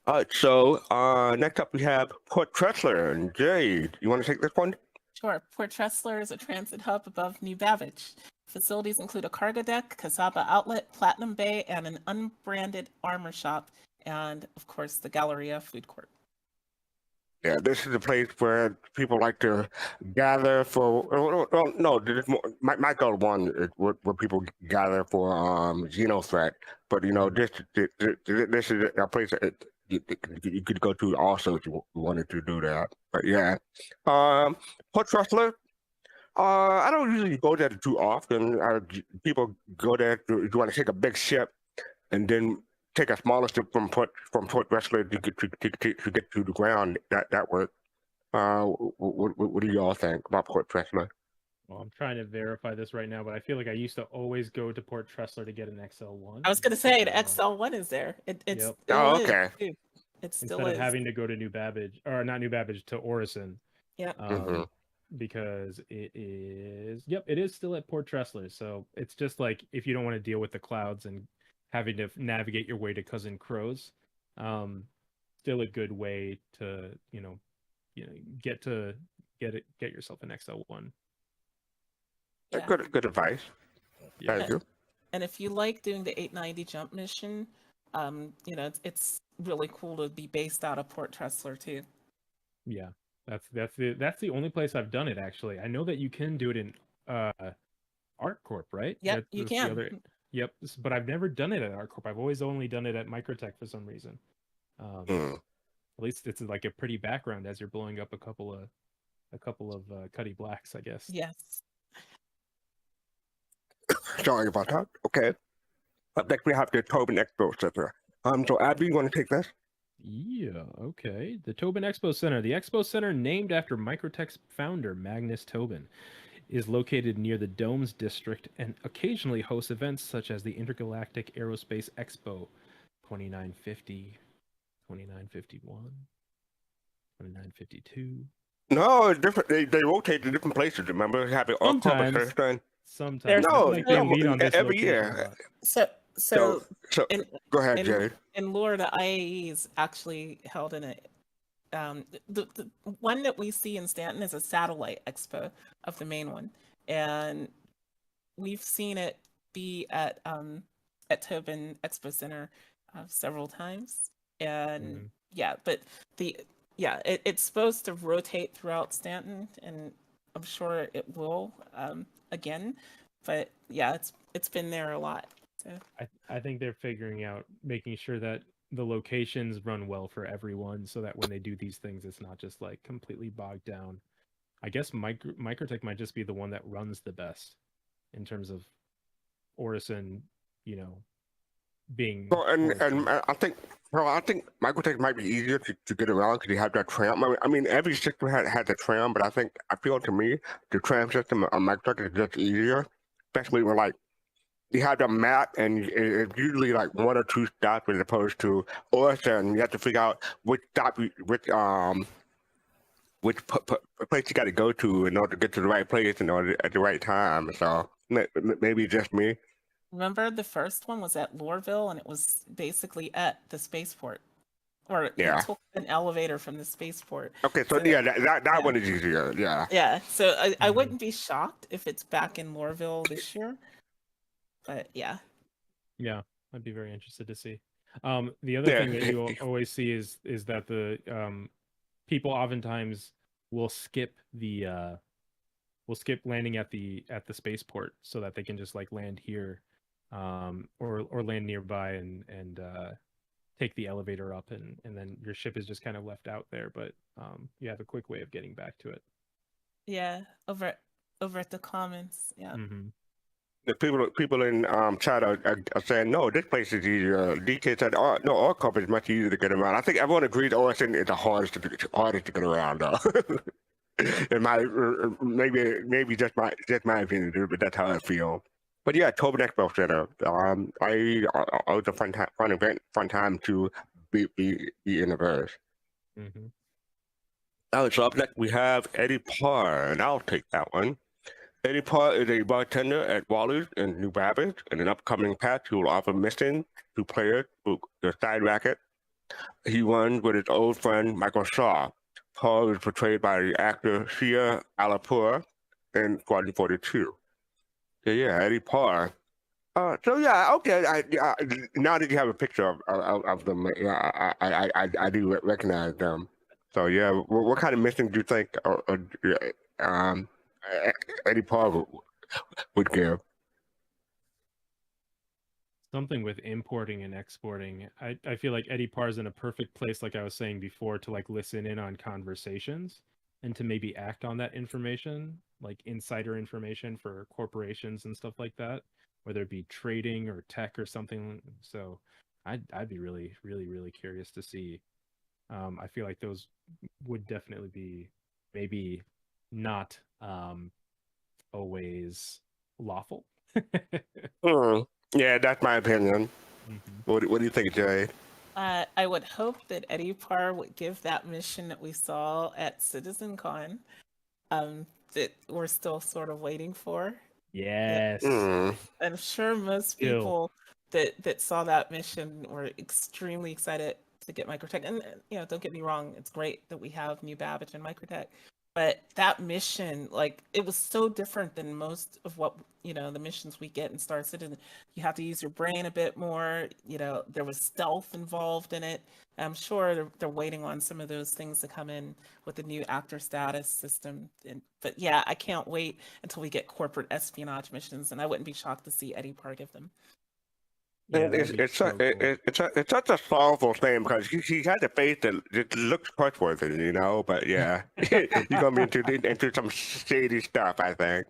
All right, so next up we have Port Tressler and Jade. You want to take this one? Sure. Port Tressler is a transit hub above New Babbage. Facilities include a cargo deck, Casaba outlet, Platinum Bay, and an unbranded armor shop, and of course the Galleria food court. Yeah, this is a place where people like to gather for. Well, no, this is more, Michael one is where people gather for Xenothreat, but you know this is a place that you could go to also if you wanted to do that. But yeah, Port Tressler. I don't usually go there too often. People go there to want to take a big ship and then take a smaller ship from Port Tressler to get to the ground. That works. What do y'all think about Port Tressler? Well, I'm trying to verify this right now, but I feel like I used to always go to Port Tressler to get an XL1. I was going to say the XL1 is there. It's Yep. Oh, okay. It still Instead is. of having to go to New Babbage, or not New Babbage, to Orison. Yeah. Because it is still at Port Tressler. So it's just like if you don't want to deal with the clouds and having to navigate your way to Cousin Crow's, still a good way to get yourself an XL1. Yeah. Good advice. Yeah. Thank you. And if you like doing the 890 jump mission, it's really cool to be based out of Port Tressler too. Yeah. That's the only place I've done it, actually. I know that you can do it in ArcCorp, right? Yep, you can. Yep, but I've never done it at ArcCorp. I've always only done it at microTech for some reason. At least it's like a pretty background as you're blowing up a couple of Cuddy Blacks, I guess. Yes. Sorry about that. Okay. Up next we have the Tobin Expo Center. So Abby, you want to take this? Yeah, okay. The Tobin Expo Center. The Expo Center, named after microTech's founder, Magnus Tobin, is located near the Domes District and occasionally hosts events such as the Intergalactic Aerospace Expo 2950, 2951, 2952. No, it's different. They rotate to different places. Remember, they have it on Thursday. Sometimes. No, every year. So Go ahead, Jade. In lore, the IAE is actually held in a the one that we see in Stanton is a satellite expo of the main one, and we've seen it be at Tobin Expo Center several times, and it's supposed to rotate throughout Stanton, and I'm sure it will again, but yeah, it's been there a lot. So I think they're figuring out making sure that the locations run well for everyone, so that when they do these things, it's not just like completely bogged down. I guess microTech might just be the one that runs the best in terms of Orison, being. Well, and I think microTech might be easier to get around because you have that tram. I mean, every system had the tram, but I feel to me the tram system on microTech is just easier, especially when like you have the map and it's usually like one or two stops as opposed to Orison. You have to figure out which stop which place you got to go to in order to get to the right place in order at the right time. So maybe just me. Remember the first one was at Loreville, and it was basically at the spaceport, or Yeah. you took an elevator from the spaceport. Okay, so yeah, that one is easier. Yeah. Yeah, so I wouldn't be shocked if it's back in Loreville this year, but yeah. Yeah, I'd be very interested to see. The other thing that you always see is that the people oftentimes will skip landing at the spaceport so that they can just like land here, or land nearby and take the elevator up, and then your ship is just kind of left out there, but you have a quick way of getting back to it. Yeah, over at the Commons. Yeah. Mm-hmm. The people in chat are saying no, this place is easier. DK said, "Oh no, our company is much easier to get around." I think everyone agrees Orison is the hardest to get around, though. In my maybe just my opinion, but that's how I feel. But yeah, Tobin Expo Center. It was a fun time to be in the verse. Mm-hmm. So up next we have Eddie Parr, and I'll take that one. Eddie Parr is a bartender at Wallys in New Babbage. In an upcoming patch, he will offer missions to players through the side racket He runs with his old friend Michael Shaw. Parr is portrayed by the actor Shia Alapur in Squadron 42. So yeah, Eddie Parr. So yeah, okay. Now that you have a picture of them, yeah, I do recognize them. So yeah, what kind of mission do you think um, Eddie Parr would give? Something with importing and exporting. I feel like Eddie Parr's in a perfect place, like I was saying before, to like listen in on conversations and to maybe act on that information, like insider information for corporations and stuff like that, whether it be trading or tech or something. So I'd be really, really, really curious to see. I feel like those would definitely be maybe not always lawful. Hmm. Yeah, that's my opinion. Mhm. What do you think, Jay? I would hope that Eddie Parr would give that mission that we saw at CitizenCon, that we're still sort of waiting for. Yeah, Yes. Hmm. I'm sure most Still. people that saw that mission were extremely excited to get microtech. And don't get me wrong, it's great that we have new Babbage and microtech. But that mission, like, it was so different than most of what the missions we get in Star Citizen. You have to use your brain a bit more. There was stealth involved in it. I'm sure they're waiting on some of those things to come in with the new actor status system. But yeah, I can't wait until we get corporate espionage missions, and I wouldn't be shocked to see Eddie Parr give them. Yeah, And that'd be so cool. it's such a sorrowful thing because he had a face that it looks trustworthy, But yeah, you're gonna be into some shady stuff, I think.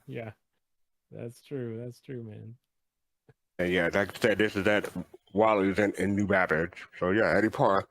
Yeah, that's true. That's true, man. And yeah, like I said, this is that Wallys in New Babbage. So yeah, Eddie Parr.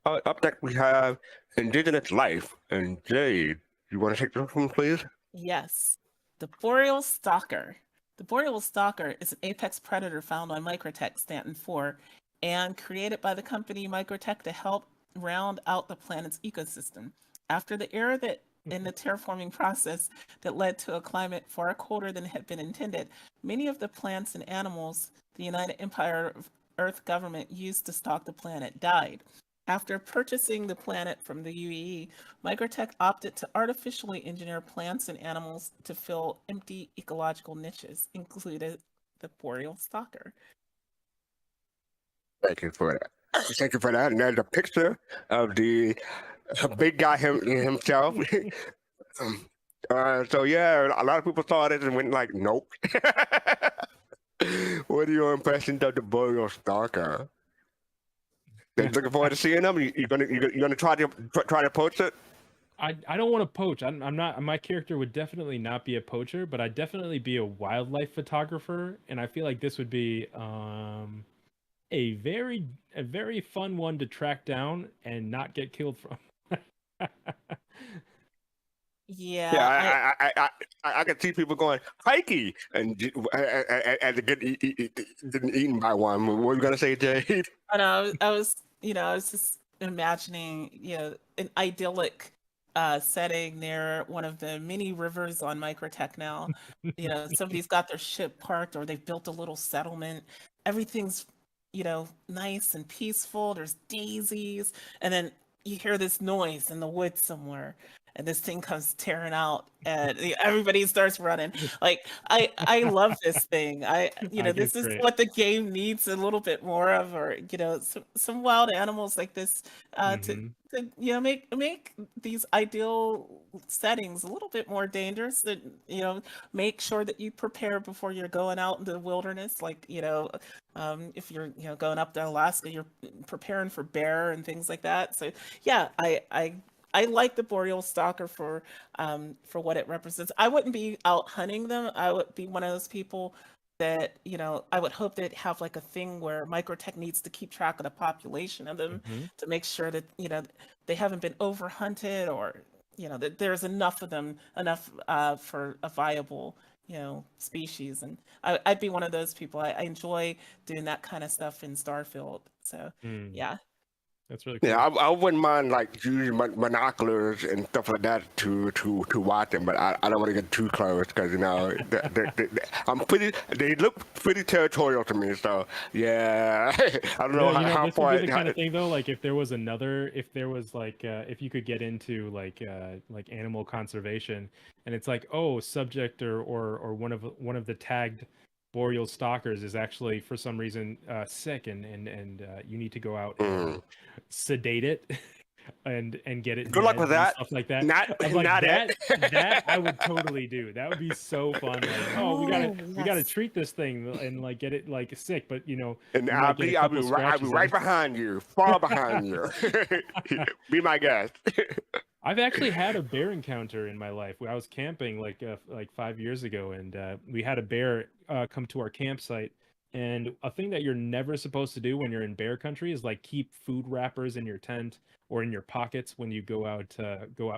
Up next we have Indigenous Life and Jade. You want to take this one, please? Yes, the Boreal Stalker. The Boreal Stalker is an apex predator found on microtech Stanton 4 and created by the company microtech to help round out the planet's ecosystem. After the error that in the terraforming process that led to a climate far colder than had been intended, many of the plants and animals the United Empire of Earth government used to stock the planet died. After purchasing the planet from the UEE, microtech opted to artificially engineer plants and animals to fill empty ecological niches, including the Boreal Stalker. Thank you for that. Thank you for that. And there's a picture of the big guy himself. So yeah, a lot of people saw this and went like, "Nope." What are your impressions of the Boreal Stalker? Looking forward to seeing them. You gonna try to poach it? I don't want to poach. I'm not. My character would definitely not be a poacher, but I'd definitely be a wildlife photographer, and I feel like this would be a very fun one to track down and not get killed from. Yeah, I could see people going hikey and get eaten by one. What were you gonna say, Jade? I know. I was just imagining, an idyllic setting near one of the many rivers on Microtech now. Somebody's got their ship parked or they've built a little settlement. Everything's, nice and peaceful. There's daisies. And then you hear this noise in the woods somewhere. And this thing comes tearing out, and everybody starts running. Like I love this thing. This is great. what the game needs a little bit more of, or some wild animals like this to make these ideal settings a little bit more dangerous. That make sure that you prepare before you're going out into the wilderness. Like if you're going up to Alaska, you're preparing for bear and things like that. So yeah, I like the Boreal Stalker for what it represents. I wouldn't be out hunting them. I would be one of those people that I would hope they'd have like a thing where microtech needs to keep track of the population of them to make sure that they haven't been overhunted, or that there's enough of them, enough for a viable species. And I'd be one of those people. I enjoy doing that kind of stuff in Starfield. So yeah. That's really cool. Yeah, I wouldn't mind like using binoculars and stuff like that to watch them, but I don't want to get too close because they look pretty territorial to me. So yeah, I don't know how this far. would be the kind of thing though. Like if there was like if you could get into like animal conservation, and it's like, oh, subject or one of the tagged Boreal Stalkers is actually for some reason sick, and you need to go out and sedate it and get it. Good luck with that. Stuff like that. Not that. it. That I would totally do. That would be so fun. Like, we gotta treat this thing and like get it like sick, but And I'll be right behind you, far behind you. Be my guest. I've actually had a bear encounter in my life. I was camping like 5 years ago, and we had a bear come to our campsite. And a thing that you're never supposed to do when you're in bear country is like keep food wrappers in your tent or in your pockets when you go out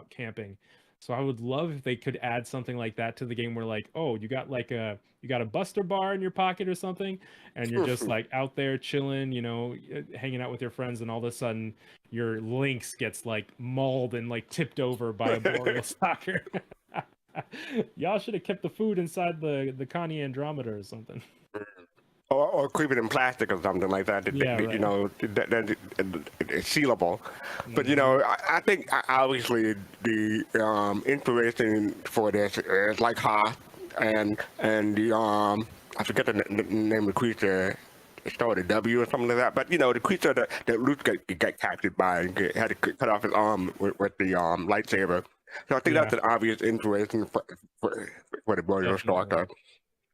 camping. So I would love if they could add something like that to the game, where like, oh, you got a Buster bar in your pocket or something, and you're just like out there chilling, hanging out with your friends, and all of a sudden your lynx gets like mauled and like tipped over by a Boreal Stalker. Y'all should have kept the food inside the Connie Andromeda or something. Or keep it in plastic or something like that. That it's sealable. But I think obviously the inspiration for this is like Hoth and the I forget the name of the creature. It started W or something like that. But the creature that Luke got captured by and had to cut off his arm with the lightsaber. So I think that's an obvious inspiration for the Boreal Stalker.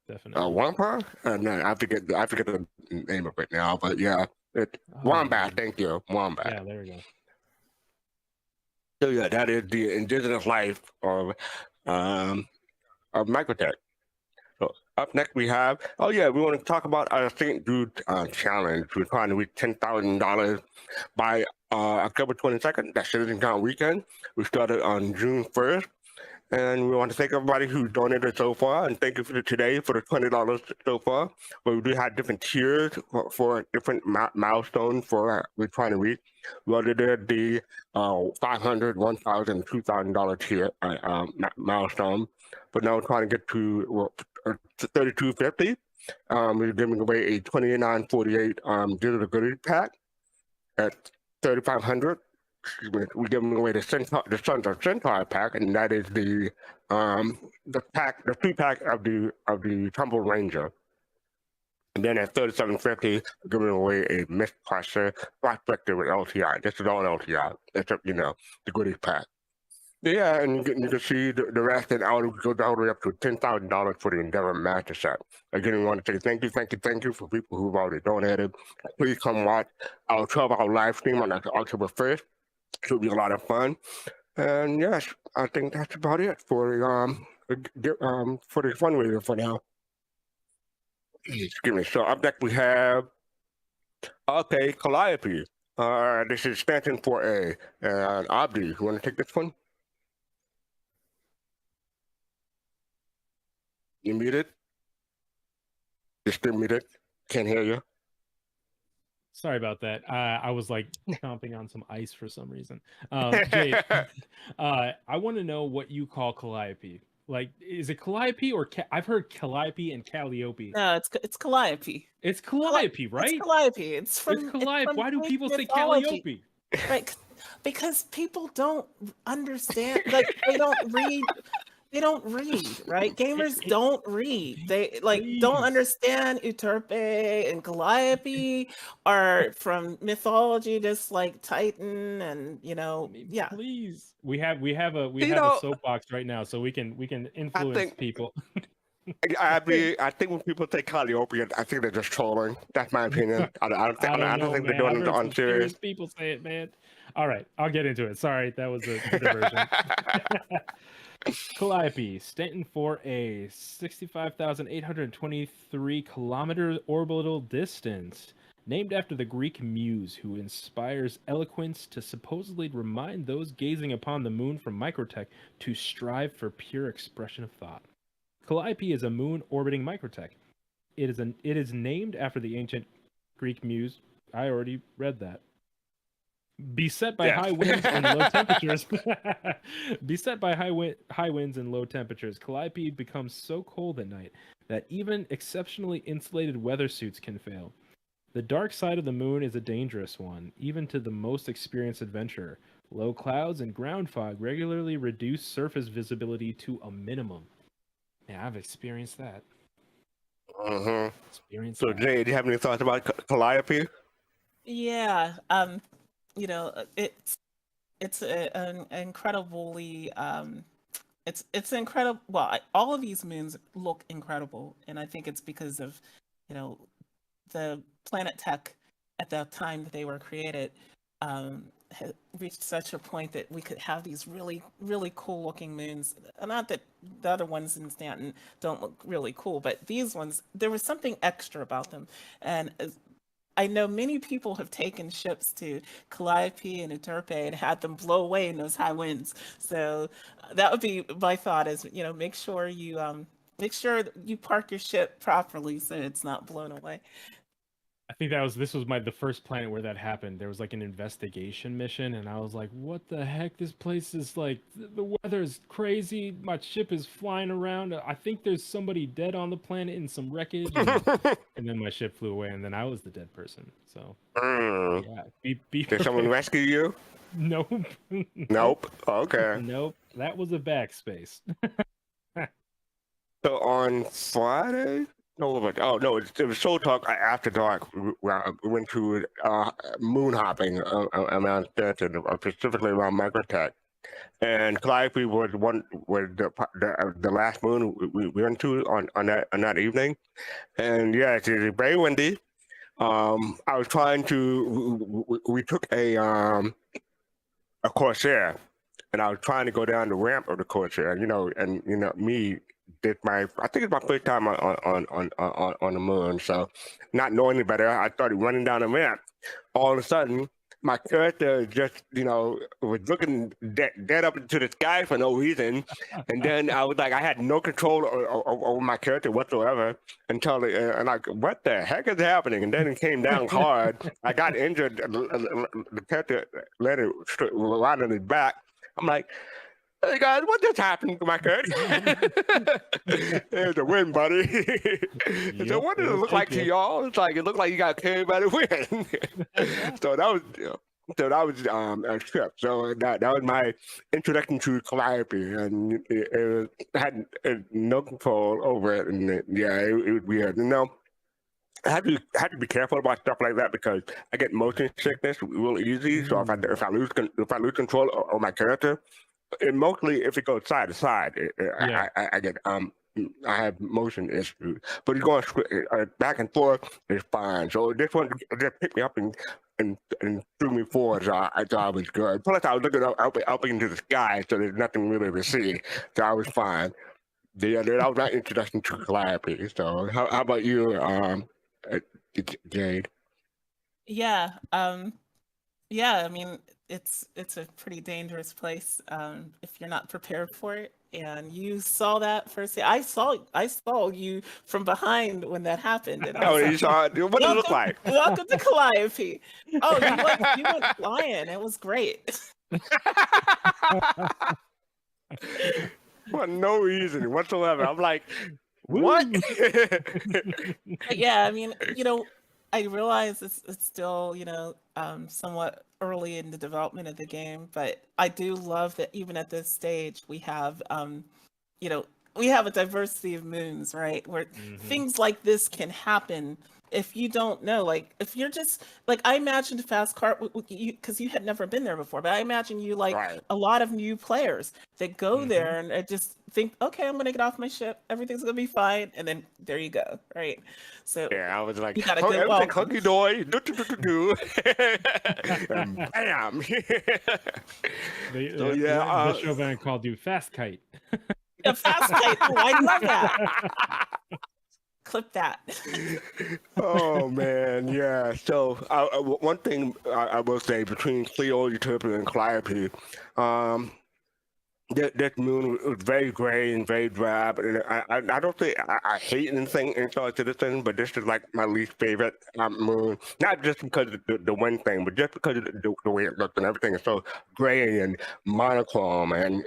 Definitely. Wampa? No, I forget the name of it now, but yeah, Wombat. Thank you, Wombat. Yeah, there we go. So yeah, that is the indigenous life of microTech. So up next we have, we want to talk about our St. Jude challenge. We're trying to reach $10,000 by October 22nd. That's Citizen Count weekend. We started on June 1st. And we want to thank everybody who donated so far, and thank you for today for the $20 so far. But we do have different tiers for different milestones for we're trying to reach. We already did the $500, $1,000, $2,000 tier milestone, but now we're trying to get to $3,250. We're giving away a $29.48 digital goodie pack at $3,500. We're giving away the Sons of Centaur pack, and that is the free pack of the Tumble Ranger. And then at $37.50, we're giving away a Mist Crusher Prospector with LTI. This is all LTI, except the goodies pack. Yeah, and you can see the rest, and it goes all the way up to $10,000 for the Endeavor Master Set. Again, we want to say thank you for people who've already donated. Please come watch our 12-hour live stream on October 1st. It'll be a lot of fun, and yes, I think that's about it for the fundraiser for now. Excuse me. So up next we have Calliope. This is expansion 4A. And Abdi, you want to take this one? You muted? You're still muted. Can't hear you. Sorry about that. I was like chomping on some ice for some reason. Jade, I want to know what you call Calliope. Like, is it Calliope or I've heard Calliope and Calliope. No, it's Calliope. It's Calliope, right? It's Calliope. It's Calliope. Why do people say mythology. Calliope? Right, because people don't understand. Like, they don't read. They don't read, right? Gamers don't read. They don't understand Euterpe and Calliope are from mythology, just like Titan, and yeah. Please, we have a soapbox right now, so we can influence people. I think when people say Calliope, I think they're just trolling. That's my opinion. I don't think they're doing it on serious. People say it, man. All right, I'll get into it. Sorry, that was a diversion. Calliope, Stanton 4A, 65,823 kilometers orbital distance. Named after the Greek muse who inspires eloquence to supposedly remind those gazing upon the moon from microTech to strive for pure expression of thought. Calliope is a moon orbiting microTech. It is named after the ancient Greek muse. I already read that. Beset by Yeah. high winds and low temperatures. Beset by high winds and low temperatures, Calliope becomes so cold at night that even exceptionally insulated weather suits can fail. The dark side of the moon is a dangerous one, even to the most experienced adventurer. Low clouds and ground fog regularly reduce surface visibility to a minimum. Yeah, I've experienced that. Mm-hmm. Experienced So, that. Jay, do you have any thoughts about Calliope? Yeah. You know, it's an incredibly it's incredible. Well, all of these moons look incredible, and I think it's because of, you know, the planet tech at the time that they were created had reached such a point that we could have these really, really cool looking moons. Not that the other ones in Stanton don't look really cool, but these ones, there was something extra about them. And I know many people have taken ships to Calliope and Euterpe and had them blow away in those high winds. So that would be my thought: is, you know, make sure you park your ship properly so it's not blown away. I think this was the first planet where that happened. There was like an investigation mission, and I was like, "What the heck? This place is like the weather is crazy. My ship is flying around. I think there's somebody dead on the planet in some wreckage." And then my ship flew away, and then I was the dead person. So yeah, be Did someone rescue you? Nope. Nope. Okay. Nope. That was a backspace. So on Friday, no, it was Soul Talk After Dark. We went to moon hopping around Stanton, specifically around microTech, and Calliope was the last moon we went to on that evening, and yeah, it's very windy. I was trying to. We took a Corsair, and I was trying to go down the ramp of the Corsair, and me did I think it's my first time on the moon, so not knowing any better, I started running down the ramp. All of a sudden, my character just, was looking dead up into the sky for no reason, and then I was like, I had no control over my character whatsoever until, and like, what the heck is happening? And then it came down hard. I got injured. The character landed right on his back. I'm like, hey guys, what just happened to my character? There's the wind, buddy. So what does it look like to y'all? It's like it looked like you got carried by the wind. So that was a trip. So that was my introduction to Calliope, and it had no control over it, and it was weird. I have to be careful about stuff like that because I get motion sickness real easy. So if I lose control of my character, and mostly if it goes side to side, I get I have motion issues. But it's going back and forth is fine. So this one just picked me up and threw me forward. So I thought I was good. Plus I was looking up into the sky, so there's nothing really to see. So I was fine. That was my introduction to Calliope. So how about you, Jade? Yeah. I mean, it's a pretty dangerous place if you're not prepared for it. And you saw that first. I saw you from behind when that happened. And You saw it. What did it look like? Welcome to Calliope. Oh, you went flying. It was great. For no reason whatsoever. I'm like, what? Yeah, I mean, I realize it's still, somewhat early in the development of the game, but I do love that even at this stage we have, we have a diversity of moons, right? Where things like this can happen if you don't know. Like, if you're just, like, I imagined fastcart because you had never been there before, but I imagine you a lot of new players that go there and just think, okay, I'm gonna get off my ship, everything's gonna be fine, and then there you go, right? So yeah, I was like, everything hunky dory, do, and bam. The Chauvin called you fast kite. A fast kite. Oh, I love that. Clip that. Oh man, yeah. So one thing I will say between Clio, Euterpe, and Calliope, this moon was very gray and very drab. And I don't think I hate anything in Star Citizen, but this is like my least favorite moon. Not just because of the wind thing, but just because of the way it looked and everything is so gray and monochrome and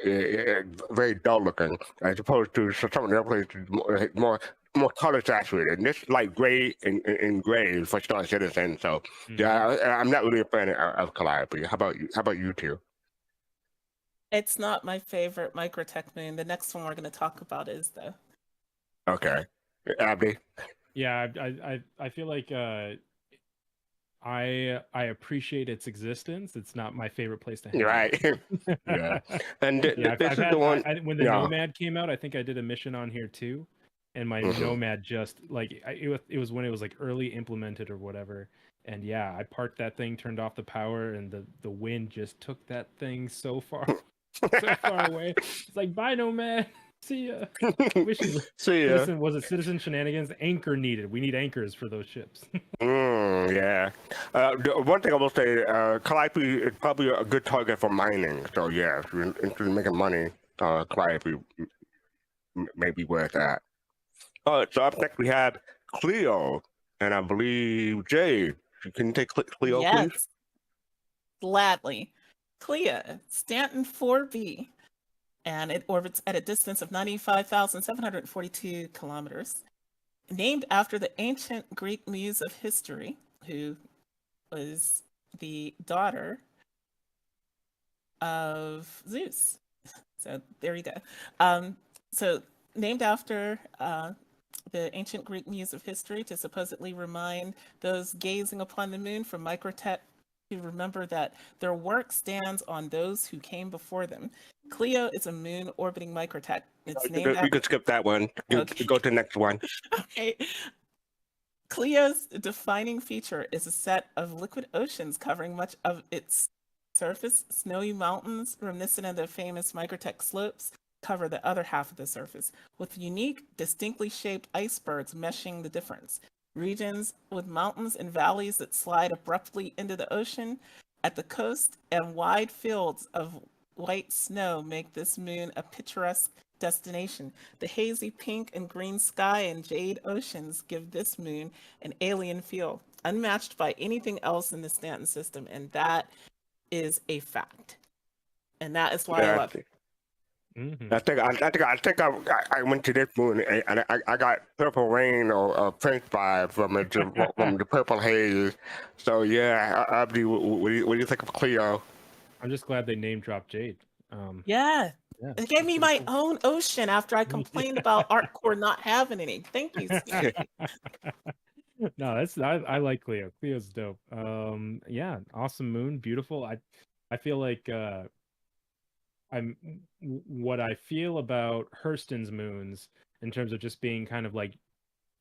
very dull looking, as opposed to some of the other places more color saturated. And this is like gray and gray for Star Citizen. So yeah, I'm not really a fan of Calliope. How about you? How about you two? It's not my favorite microtech moon. The next one we're going to talk about is, though. Okay, Abdi. Yeah, I feel like I appreciate its existence. It's not my favorite place to hang Right. Yeah. And yeah, this is the one. when the Nomad came out, I think I did a mission on here too, and my Nomad just like it was when it was like early implemented or whatever. And yeah, I parked that thing, turned off the power, and the wind just took that thing so far away. It's like, bye, Nomad. See ya. See ya. Was it Citizen Shenanigans? Anchor needed. We need anchors for those ships. Yeah. One thing I will say, Calliope is probably a good target for mining. So yeah, if you're interested in making money, Calliope may be where it's at. So up next we have Clio, and I believe Jade. Can you take Clio, Yes, please? gladly. Clio, Stanton 4B, and it orbits at a distance of 95,742 kilometers. Named after the ancient Greek muse of history, who was the daughter of Zeus. So there you go. So named after the ancient Greek muse of history to supposedly remind those gazing upon the moon from microtech to remember that their work stands on those who came before them. Clio is a moon orbiting microtech. It's named You could skip that one. Okay. Go to the next one. Okay. Clio's defining feature is a set of liquid oceans covering much of its surface. Snowy mountains, reminiscent of the famous microtech slopes, cover the other half of the surface, with unique, distinctly shaped icebergs meshing the difference. Regions with mountains and valleys that slide abruptly into the ocean at the coast and wide fields of white snow make this moon a picturesque destination. The hazy pink and green sky and jade oceans give this moon an alien feel, unmatched by anything else in the Stanton system, and that is a fact. And that is why I love it. I think I went to this moon and I got Purple Rain or Prince vibe from it from the Purple Haze. So yeah, Abdi, what do you think of Clio? I'm just glad they name dropped Jade. Yeah. It gave me my own ocean after I complained about ArtCore not having any. Thank you, Steve. No, I like Clio. Clio's dope. Yeah, awesome moon, beautiful. I feel like what I feel about Hurston's moons in terms of just being kind of like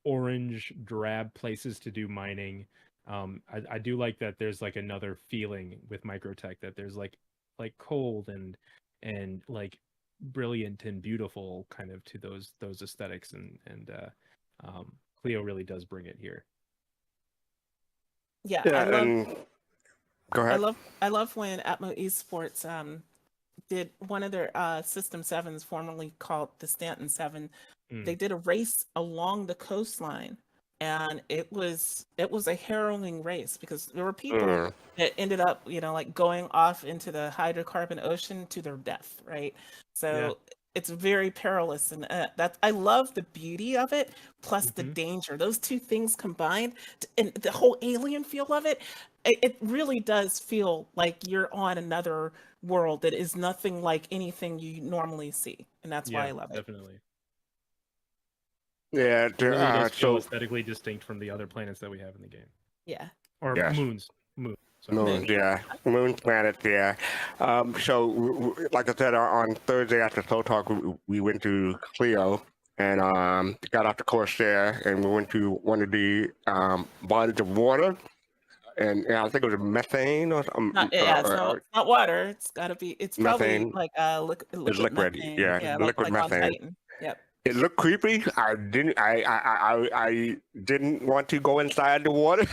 orange drab places to do mining. I do like that there's like another feeling with microtech, that there's like cold and like brilliant and beautiful kind of to those aesthetics, and Clio really does bring it here. Yeah, go ahead. I love when Atmo Esports did one of their System 7s, formerly called the Stanton 7. They did a race along the coastline, and it was a harrowing race because there were people that ended up, like going off into the hydrocarbon ocean to their death, right? So it's very perilous, and that I love the beauty of it, plus the danger. Those two things combined, and the whole alien feel of it, it really does feel like you're on another world that is nothing like anything you normally see, and that's why I love it. Definitely. Yeah, It really does feel aesthetically distinct from the other planets that we have in the game. Yeah. Or moons. Moons, yeah. Moons, planets, yeah. So, like I said, on Thursday after Soul Talk, we went to Clio and got off the course there, and we went to one of the bodies of water. And I think it was methane or something. It's not water. It's got to be. It's methane. Probably like liquid methane. Yeah, liquid like methane. On Titan. Yep. It looked creepy. I didn't want to go inside the water.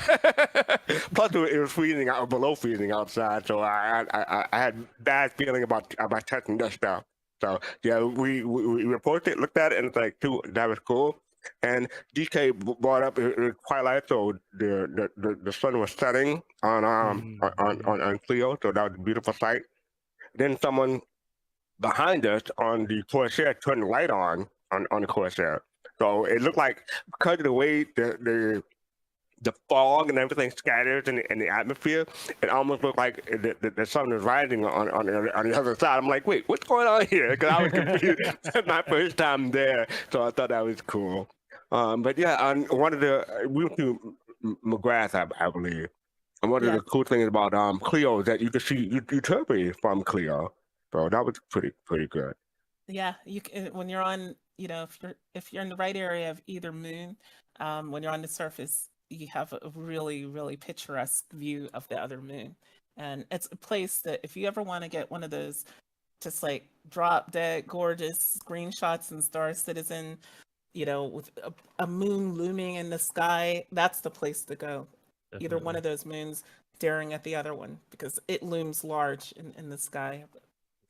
Plus, it was freezing out, below freezing outside, so I had bad feeling about touching that stuff. So yeah, we reported it, looked at it, and it's like, too, that was cool. And DK brought up twilight, so the sun was setting on on Clio, so that was a beautiful sight. Then someone behind us on the Corsair turned the light on the Corsair, so it looked like, because of the way the fog and everything scatters in the atmosphere, it almost looked like the sun is rising on the other side. I'm like, wait, what's going on here? Because I was confused. My first time there, so I thought that was cool. But yeah, on one of we went to McGrath, I believe. And one of the cool things about Clio is that you can see Euterpe from Clio, so that was pretty good. Yeah, you can, when you're on, if you're in the right area of either moon, when you're on the surface, you have a really picturesque view of the other moon, and it's a place that if you ever want to get one of those just like drop dead gorgeous screenshots and Star Citizen, with a moon looming in the sky, that's the place to go. Definitely. Either one of those moons staring at the other one, because it looms large in the sky.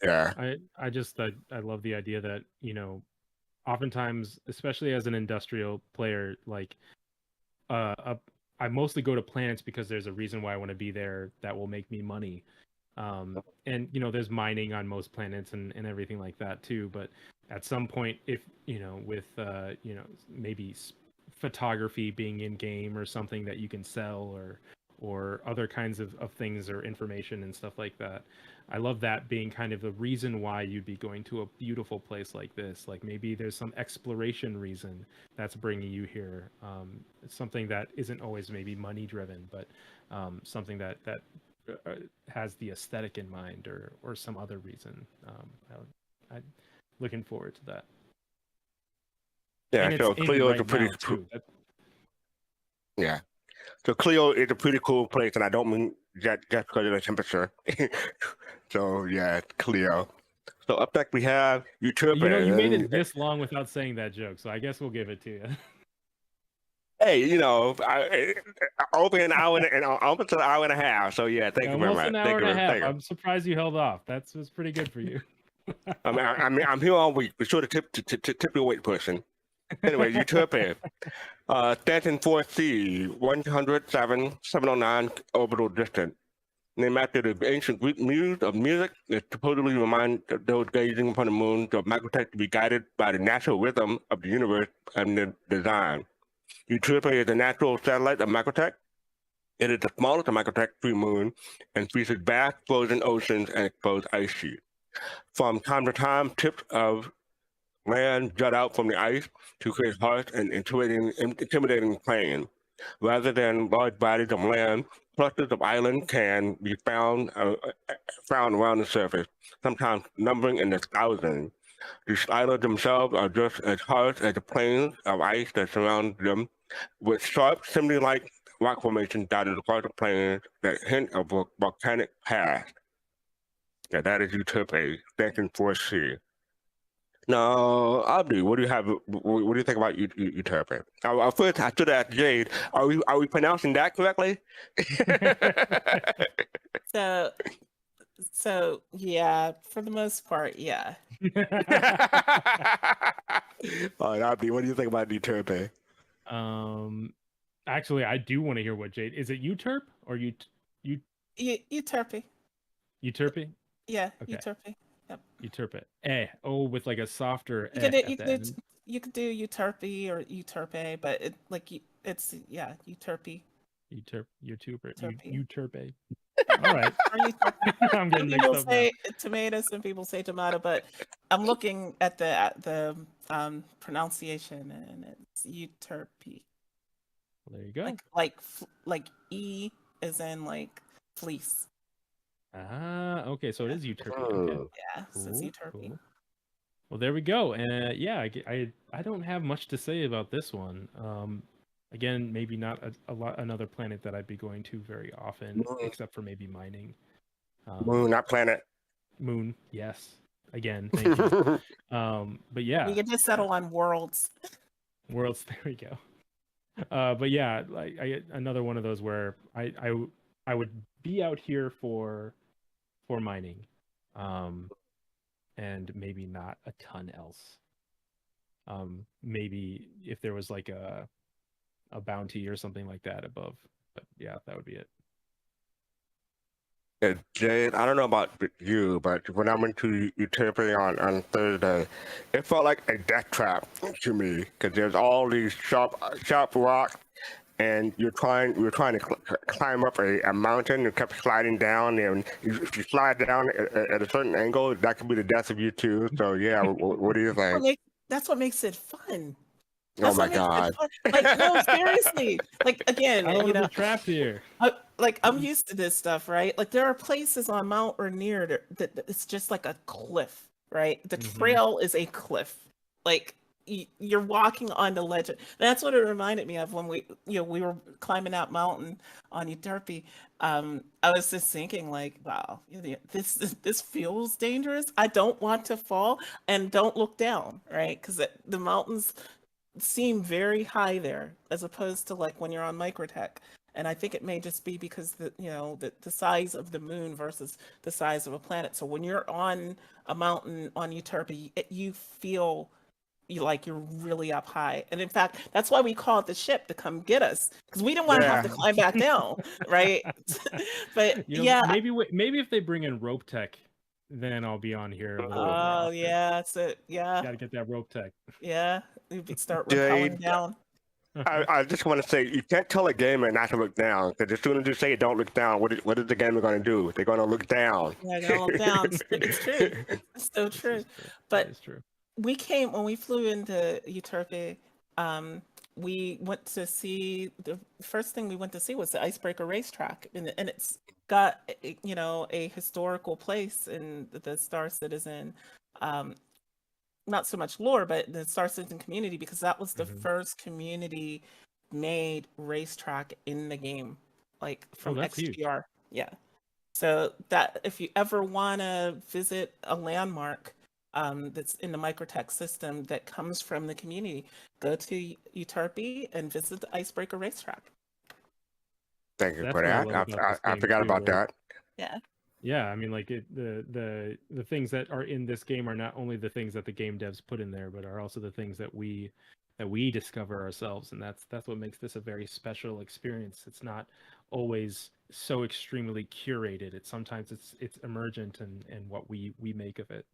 Yeah. I love the idea that, oftentimes, especially as an industrial player, like I mostly go to planets because there's a reason why I want to be there that will make me money. And there's mining on most planets and everything like that too, but at some point, if with maybe photography being in game or something that you can sell, or other kinds of things or information and stuff like that, I love that being kind of the reason why you'd be going to a beautiful place like this. Like maybe there's some exploration reason that's bringing you here. Something that isn't always maybe money driven, but something that has the aesthetic in mind, or some other reason. I'm looking forward to that. Yeah, so Clio is a pretty yeah. So Clio is a pretty cool place, and I don't mean just because of the temperature. So yeah, Clio. So up next we have Euterpe. You made it this long without saying that joke, so I guess we'll give it to you. Hey, over an hour and almost an hour and a half. So yeah, thank you very much. Almost an hour and a half. I'm surprised you held off. That was pretty good for you. I'm here all week. Be sure to tip your weight person. Anyway, Euterpe. Stands in 4C, 107,709 orbital distance. Named after the ancient Greek muse of music, it supposedly reminds those gazing upon the moon of microTech to be guided by the natural rhythm of the universe and the design. Euterpe is a natural satellite of microTech. It is the smallest of microTech's three moons and features vast frozen oceans and exposed ice sheets. From time to time, tips of land jut out from the ice to create harsh and intimidating plains. Rather than large bodies of land, clusters of islands can be found around the surface, sometimes numbering in the thousands. These islands themselves are just as harsh as the plains of ice that surround them, with sharp, chimney-like rock formations dotted across the plains that hint of a volcanic past. Yeah, that is Euterpe, standing for C. Now, Abdi, what do you have? What do you think about Euterpe? First, I should ask Jade. Are we pronouncing that correctly? So yeah, for the most part, yeah. All right, Abdi, what do you think about Euterpe? Actually, I do want to hear what Jade. Is it Euterpe or Euterpe? Euterpe? Yeah, okay. Euterpe. Yep. Euterpe. With like a softer. You could do Euterpe or Euterpe, but it's Euterpe. Euterpe. All right. I'm getting mixed up. People say tomato, some people say tomato, but I'm looking at the pronunciation, and it's Euterpe. Well, there you go. Like E as in like fleece. Okay, so it is Euterpe. Okay. Yeah, so it's Euterpe. Cool. Well, there we go. Yeah, I don't have much to say about this one. Again, maybe not another planet that I'd be going to very often, except for maybe mining. Moon, not planet. Moon, yes. Again, thank you. But yeah, we could just settle on worlds. Worlds, there we go. But yeah, another one of those where I would be out here for mining, and maybe not a ton else. Maybe if there was like a bounty or something like that above, but yeah, that would be it. Yeah, Jade, I don't know about you, but when I went to Euterpe on Thursday, it felt like a death trap to me because there's all these sharp rocks, and we were trying to climb up a mountain. You kept sliding down, and if you slide down at a certain angle, that could be the death of you too. So yeah, what do you think? That's what makes it fun. Oh my God! Like, no, seriously. Like, again, I don't want to be trapped here. I'm used to this stuff, right? Like, there are places on Mount Rainier that it's just like a cliff, right? The trail is a cliff. Like, you're walking on the ledge. That's what it reminded me of when we were climbing that mountain on Euterpe. I was just thinking, like, wow, this feels dangerous. I don't want to fall, and don't look down, right? Because the mountains seem very high there, as opposed to like when you're on microTech. And I think it may just be because the size of the moon versus the size of a planet. So when you're on a mountain on Euterpe, you feel like you're really up high. And in fact, that's why we called the ship to come get us, because we didn't want to have to climb back down, right? But maybe if they bring in rope tech, then I'll be on here. Oh yeah, that's it. Yeah, gotta get that rope tech. Yeah, you start rappelling down. I just want to say, you can't tell a gamer not to look down, because as soon as you say don't look down, what is the gamer going to do? They're going to look down. Yeah, they're going to look down. It's true. It's so true. But when we flew into Euterpe, we went to see, the first thing we went to see was the Icebreaker racetrack, and it's got a historical place in the Star Citizen, not so much lore, but the Star Citizen community, because that was the first community made racetrack in the game, like from XPR. Huge. Yeah. So that if you ever want to visit a landmark that's in the microTech system that comes from the community, go to Euterpe and visit the Icebreaker racetrack. Thank you for that. I forgot about that. Yeah. Yeah, I mean, like the things that are in this game are not only the things that the game devs put in there, but are also the things that we discover ourselves, and that's what makes this a very special experience. It's not always so extremely curated. Sometimes it's emergent and what we make of it.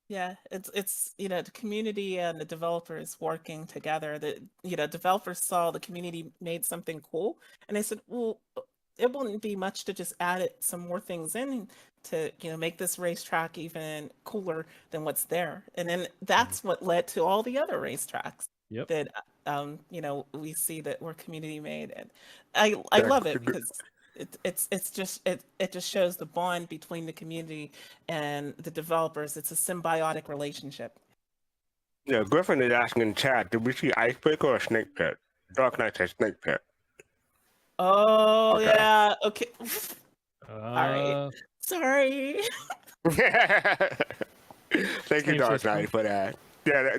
Yeah, it's the community and the developers working together. The developers saw the community made something cool, and they said, well, it wouldn't be much to just add some more things in to make this racetrack even cooler than what's there. And then that's what led to all the other racetracks that we see that were community made. And I love it because it just shows the bond between the community and the developers. It's a symbiotic relationship. Yeah, Griffin is asking in chat, did we see Icebreaker or Snake Pit? Dark Knight says Snake Pit. Oh, okay. Yeah. Okay. All right. Sorry. Thank you, Dark Knight, for that. Yeah,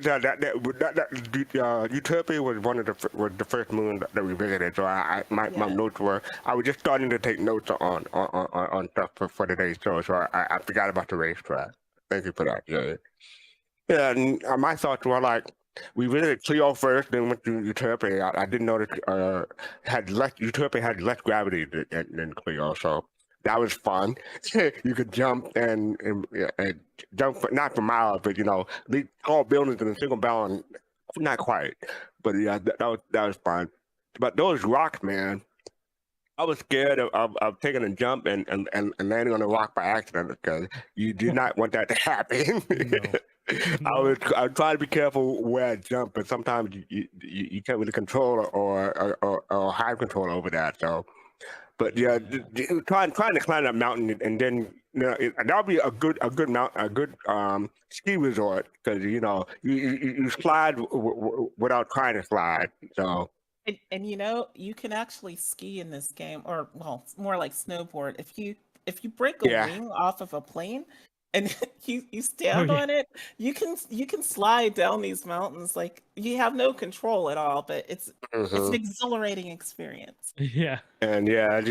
Euterpe was was the first moon that we visited. So my notes were, I was just starting to take notes on stuff for today's show. So I forgot about the racetrack. Thank you for that, Jay. Yeah, and my thoughts were like, we visited Clio first, then went to Euterpe. I didn't know that Euterpe had less gravity than Clio, so that was fun. You could jump and jump, not for miles, but leap tall buildings in a single bound. Not quite, but yeah, that was fun. But those rocks, man, I was scared of taking a jump and landing on a rock by accident, because you do not want that to happen. No. I try to be careful where I jump, but sometimes you can't really control or have control over that. So, but yeah, trying to climb that mountain, and then that'll be a good ski resort, because you slide without trying to slide. So. And you can actually ski in this game, or it's more like snowboard. If you break a wing off of a plane and you stand on it, you can slide down these mountains. Like, you have no control at all, but it's an exhilarating experience. Yeah. And I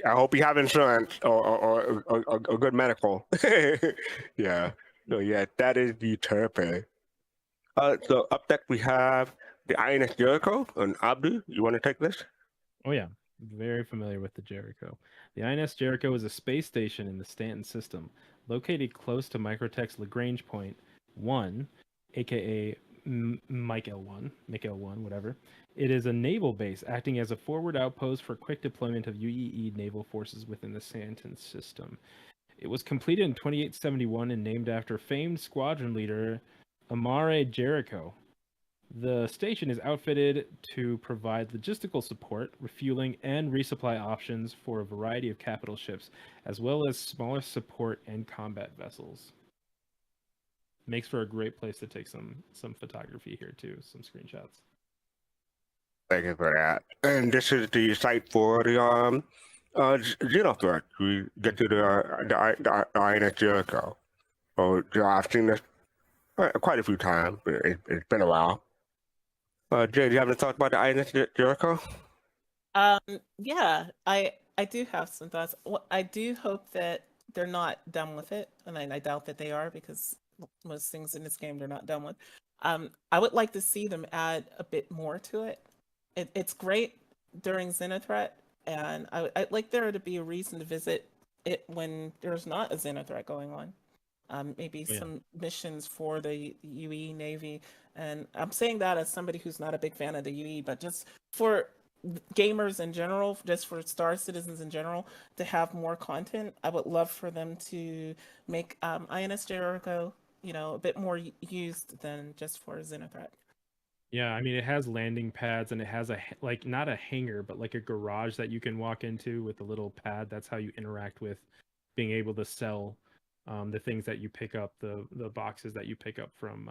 hope you have insurance or good medical. Yeah. So yeah, that is the Euterpe. So up next we have the INS Jericho and Abdi. You want to take this? Oh yeah, very familiar with the Jericho. The INS Jericho is a space station in the Stanton system, located close to microTech's Lagrange Point 1, aka Mike L1, whatever. It is a naval base acting as a forward outpost for quick deployment of UEE naval forces within the Stanton system. It was completed in 2871 and named after famed squadron leader Amare Jericho. The station is outfitted to provide logistical support, refueling, and resupply options for a variety of capital ships, as well as smaller support and combat vessels. Makes for a great place to take some photography here too, some screenshots. Thank you for that. And this is the site for the Xenothreat. We get to the INS Jericho. So I've seen this quite a few times. But it's been a while. Jay, do you have any thoughts about the INS Jericho? Yeah, I do have some thoughts. I do hope that they're not done with it, and I doubt that they are, because most things in this game they're not done with. I would like to see them add a bit more to it. It's great during Xenothreat, and I'd like there to be a reason to visit it when there's not a Xenothreat going on. Maybe some missions for the UE Navy. And I'm saying that as somebody who's not a big fan of the UE, but just for gamers in general, just for Star Citizens in general, to have more content. I would love for them to make INS Jericho, a bit more used than just for Xenothreat. Yeah, I mean, it has landing pads, and it has not a hangar, but like a garage that you can walk into with a little pad. That's how you interact with being able to sell the things that you pick up, the boxes that you pick up from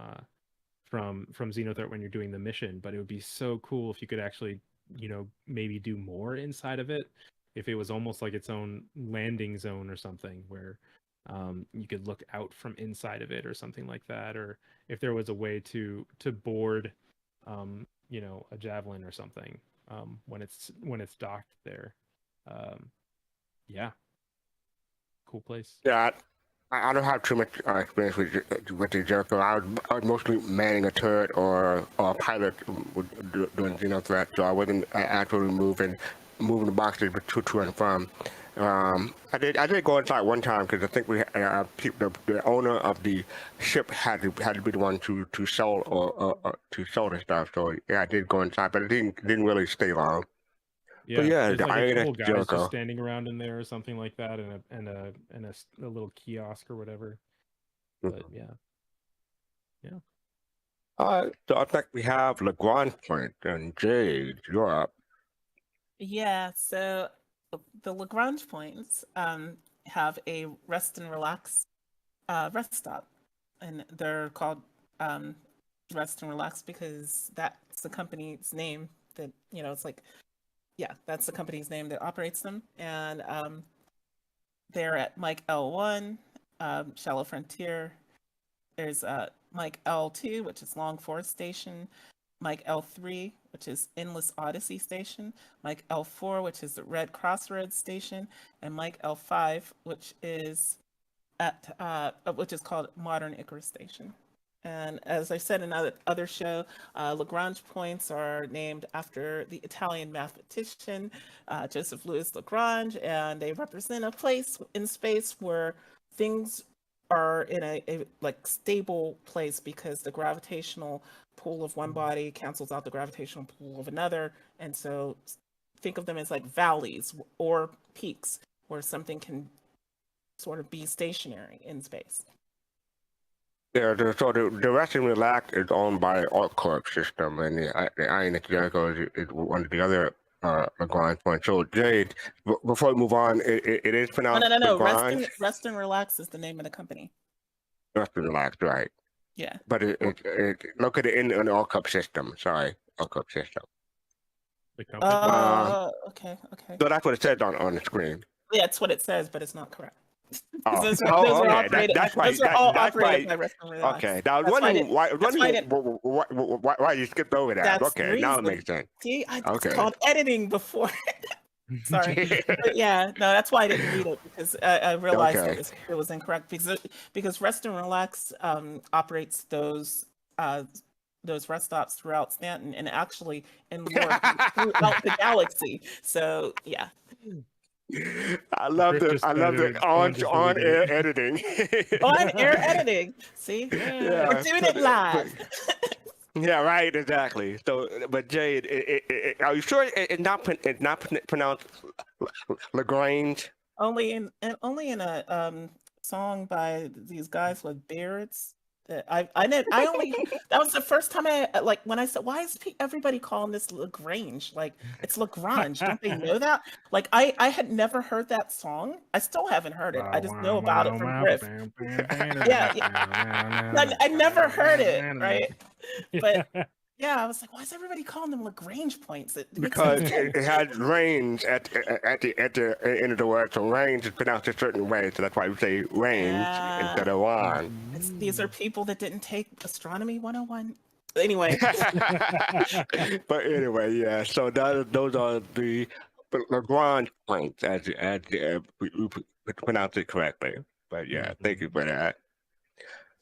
Xenothreat when you're doing the mission. But it would be so cool if you could actually, maybe do more inside of it. If it was almost like its own landing zone or something, where you could look out from inside of it or something like that, or if there was a way to board a javelin or something when it's docked there. Yeah, cool place. Yeah, I don't have too much experience with the Jericho. I was mostly manning a turret or a pilot doing Xenothreat, so I wasn't actually moving the boxes to and from. I did go inside one time because I think the owner of the ship had to be the one to sell or to sell the stuff. So yeah, I did go inside, but it didn't really stay long. Yeah, but yeah, there's the like a INS couple guys Jericho. just standing around in there or something like that, and a little kiosk or whatever. But yeah. So up next we have Lagrange Point, and Jade, you're up. Yeah, so the Lagrange points have a rest and relax rest stop, and they're called rest and relax because that's the company's name that it's like, yeah, that's the company's name that operates them. And they're at Mike L1, Shallow Frontier. There's Mike L2, which is Long Forest Station, Mike L3, which is Endless Odyssey Station, Mike L4, which is the Red Crossroads Station, and Mike L5, which is called Modern Icarus Station. And as I said in other show, Lagrange points are named after the Italian mathematician Joseph Louis Lagrange, and they represent a place in space where things are in a stable place because the gravitational pull of one body cancels out the gravitational pull of another. And so think of them as like valleys or peaks where something can sort of be stationary in space. Yeah, so the rest and relax is owned by ArcCorp system, and the INS Jericho is one of the other Lagrange points. So Jade, before we move on, it is pronounced No. Lagrange. Rest and Relax is the name of the company. Rest and relax, right? Yeah. But it located in an ArcCorp system. Sorry, ArcCorp system. The company. Okay. So that's what it says on the screen. Yeah, it's what it says, but it's not correct. Those are operated. Those are all operated by Rest and Relax. Okay, now I was wondering why you skipped over that. Okay, now it makes sense. See, it's called editing before. Sorry. But yeah, no, that's why I didn't read it, because I realized Okay. it was incorrect, because Rest and Relax operates those rest stops throughout Stanton, and actually in lore throughout the galaxy. So yeah. I love Griff the just edited, someone just on deleted air it. editing. On air editing. See? Yeah. We're doing it live. Yeah, right, exactly. So, but Jade, are you sure it's not pronounced Lagrange? only in a song by these guys with beards. That I only that was the first time I like when I said, why is everybody calling this Lagrange? Like, it's Lagrange. Don't they know that? Like, I had never heard that song. I still haven't heard it. I just know about it from Griff. Yeah, I never heard it, right? But yeah, I was like, why is everybody calling them Lagrange points? It makes no Because sense. it has range at the end of the word, so range is pronounced a certain way, so that's why we say range instead of one. These are people that didn't take astronomy 101. Anyway, But anyway, yeah. So those are the Lagrange points, as we pronounce it correctly. But yeah, thank you for that.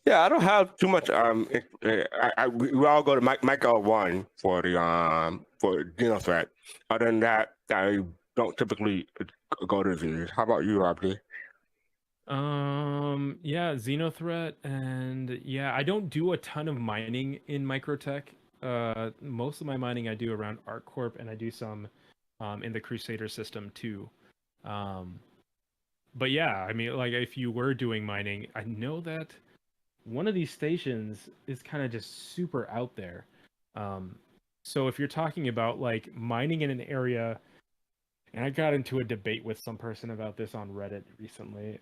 Yeah, I don't have too much. We all go to Michael 1 for the for Threat. Other than that, I don't typically go to these. How about you, Abdi? Yeah, Xenothreat, and yeah, I don't do a ton of mining in microtech. Most of my mining I do around ArcCorp, and I do some in the Crusader system too. But yeah, I mean, like, if you were doing mining, I know that one of these stations is kind of just super out there. So if you're talking about like mining in an area, and I got into a debate with some person about this on Reddit recently.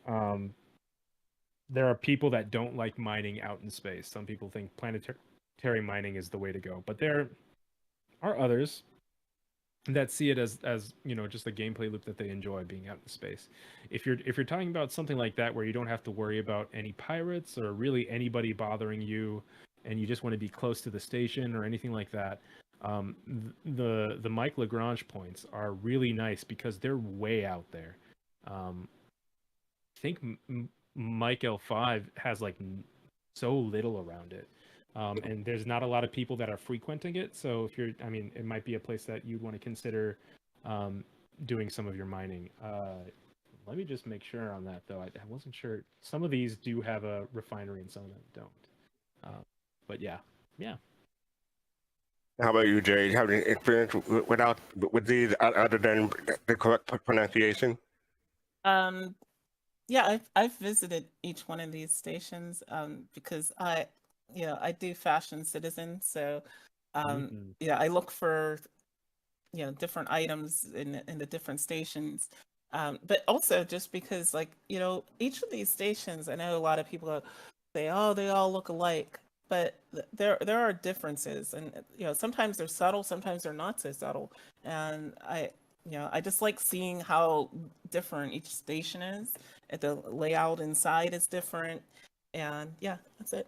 There are people that don't like mining out in space. Some people think planetary mining is the way to go, but there are others that see it as just a gameplay loop that they enjoy, being out in space. If you're talking about something like that where you don't have to worry about any pirates or really anybody bothering you, and you just want to be close to the station or anything like that, the Mike Lagrange points are really nice because they're way out there. I think Mike L5 has like so little around it. And there's not a lot of people that are frequenting it. So it might be a place that you'd want to consider doing some of your mining. Let me just make sure on that, though. I wasn't sure. Some of these do have a refinery and some of them don't. But yeah. How about you, Jade? Have any experience with these other than the correct pronunciation? Yeah, I've visited each one of these stations because I do Fashion Citizen, so I look for different items in the different stations, but also just because each of these stations, I know a lot of people say, oh, they all look alike, but there are differences, and sometimes they're subtle, sometimes they're not so subtle, and I just like seeing how different each station is. The layout inside is different, and yeah, that's it.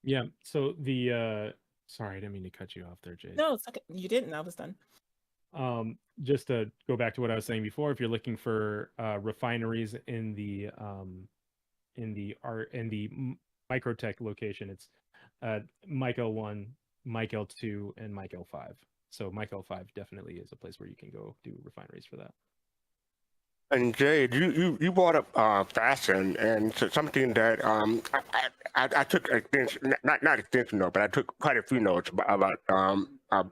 Yeah. So the sorry, I didn't mean to cut you off there, Jade. No, it's okay. You didn't. I was done. Just to go back to what I was saying before, if you're looking for refineries in the microtech location, it's Mike L1, Mike L2, and Mike L5. So Mike L5 definitely is a place where you can go do refineries for that. And Jade, you brought up fashion, and so something that I took not extensive note, but I took quite a few notes about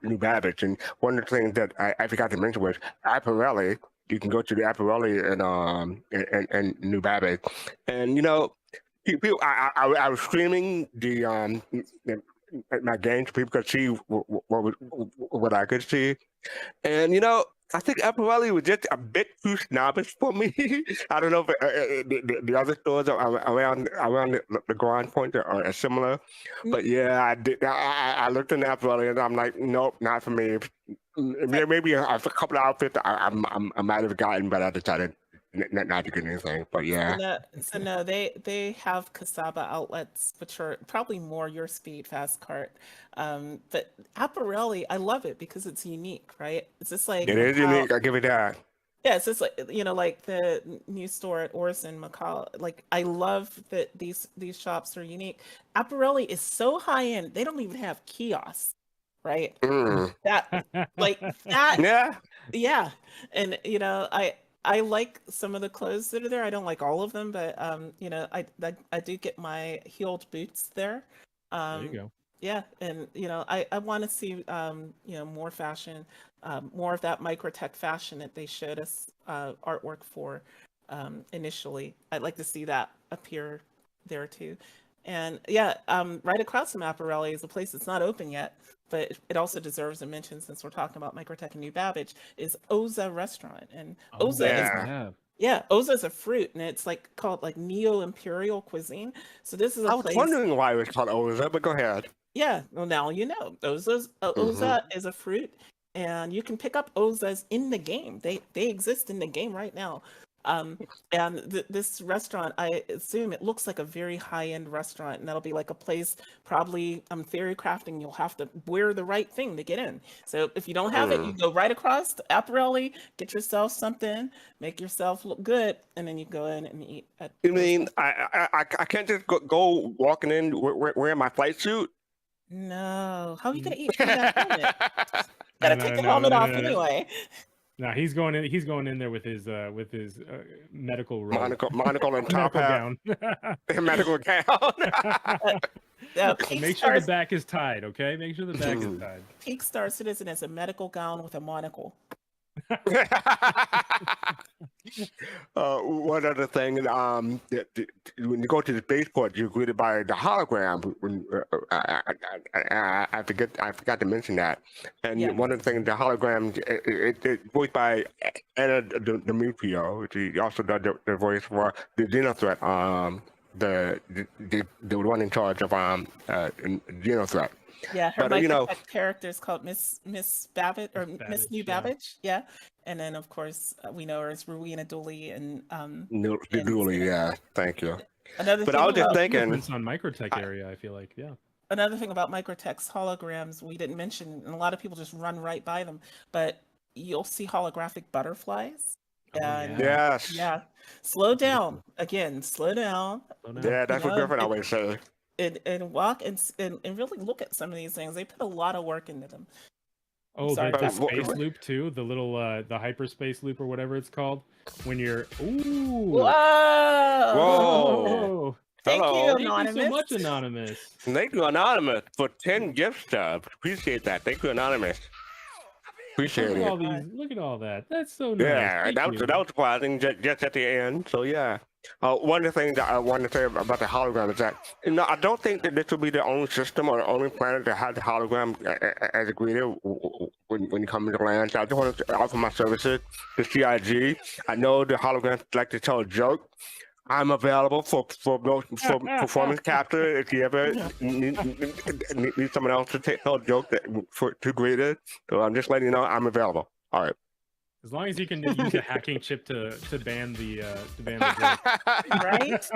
New Babbage, and one of the things that I forgot to mention was Apparelli. You can go to the Apparelli and New Babbage, and people. I was streaming my games so people could see what I could see, and I think Apparelli was just a bit too snobbish for me. I don't know if the other stores around the Grand Point are similar, but yeah, I did. I looked in the Apparelli and I'm like, nope, not for me. Maybe a couple of outfits I might have gotten, but I decided not to get anything. But yeah. So no, they have Casaba outlets, which are probably more your speed, fastcart. But Apparelli, I love it because it's unique, right? It's just like It is unique. I give it that. Yeah, it's just like like the new store at Orson McCall. Like I love that these shops are unique. Apparelli is so high end; they don't even have kiosks, right? That like that, Yeah. yeah. And I like some of the clothes that are there. I don't like all of them, but I do get my heeled boots there. There you go. Yeah, and I want to see more fashion, more of that microtech fashion that they showed us artwork for initially. I'd like to see that appear there too. And yeah, right across from Apparelli is a place that's not open yet, but it also deserves a mention since we're talking about microtech and New Babbage, is Oza Restaurant. And Oza is Yeah. yeah, Oza is a fruit, and it's like called like neo imperial cuisine. So this is a I was place. wondering why it was called Oza, but go ahead. Yeah, well now you know. Oza is a fruit, and you can pick up Ozas in the game. They exist in the game right now. And this restaurant, I assume it looks like a very high-end restaurant, and that'll be like a place probably theory crafting. You'll have to wear the right thing to get in. So if you don't have it, you go right across to Apparelli, get yourself something, make yourself look good, and then you go in and eat. You mean I can't just go walking in wearing my flight suit? No, how are you gonna eat from that helmet? Gotta take the helmet off anyway. No, he's going in. He's going in there with his medical robe. monocle and top medical hat. gown. Medical gown. Make sure the back is tied. Okay, make sure the back is tied. Peak Star Citizen is a medical gown with a monocle. One other thing, when you go to the spaceport, you're greeted by the hologram. I forgot to mention that. And one of the things, the hologram, it's voiced by Anna Demetrio. She also does the voice for the Xenothreat, the one in charge of Xenothreat. Yeah, her microtech character is called Miss Babbage or Miss New Babbage. Yeah, and then of course we know her as Rowena Dooley and Dooley. Yeah, thank you. Another but thing I was just thinking on microtech area. I feel like Another thing about microtech's holograms we didn't mention, and a lot of people just run right by them, but you'll see holographic butterflies. And, yes. Yeah. Slow down. Again, slow down. Yeah, that's what Griffin always says. And walk and really look at some of these things. They put a lot of work into them. Oh, the space loop too, the little the hyperspace loop or whatever it's called. When you're Whoa. Thank you, Anonymous. Thank you so much, Anonymous. Thank you, Anonymous, for 10 gift stubs. Appreciate that. Thank you, Anonymous. Appreciate it. Look at all that. That's so nice. Yeah, that was surprising just at the end. So yeah. One of the things that I wanted to say about the hologram is that I don't think that this will be the only system or the only planet that has the hologram as a greeter when you come into land. So I just want to offer my services to CIG. I know the holograms like to tell a joke. I'm available for performance capture if you ever need someone else to tell a joke to greet it. So I'm just letting you know I'm available. All right. As long as you can use a hacking chip to ban the joke. Right?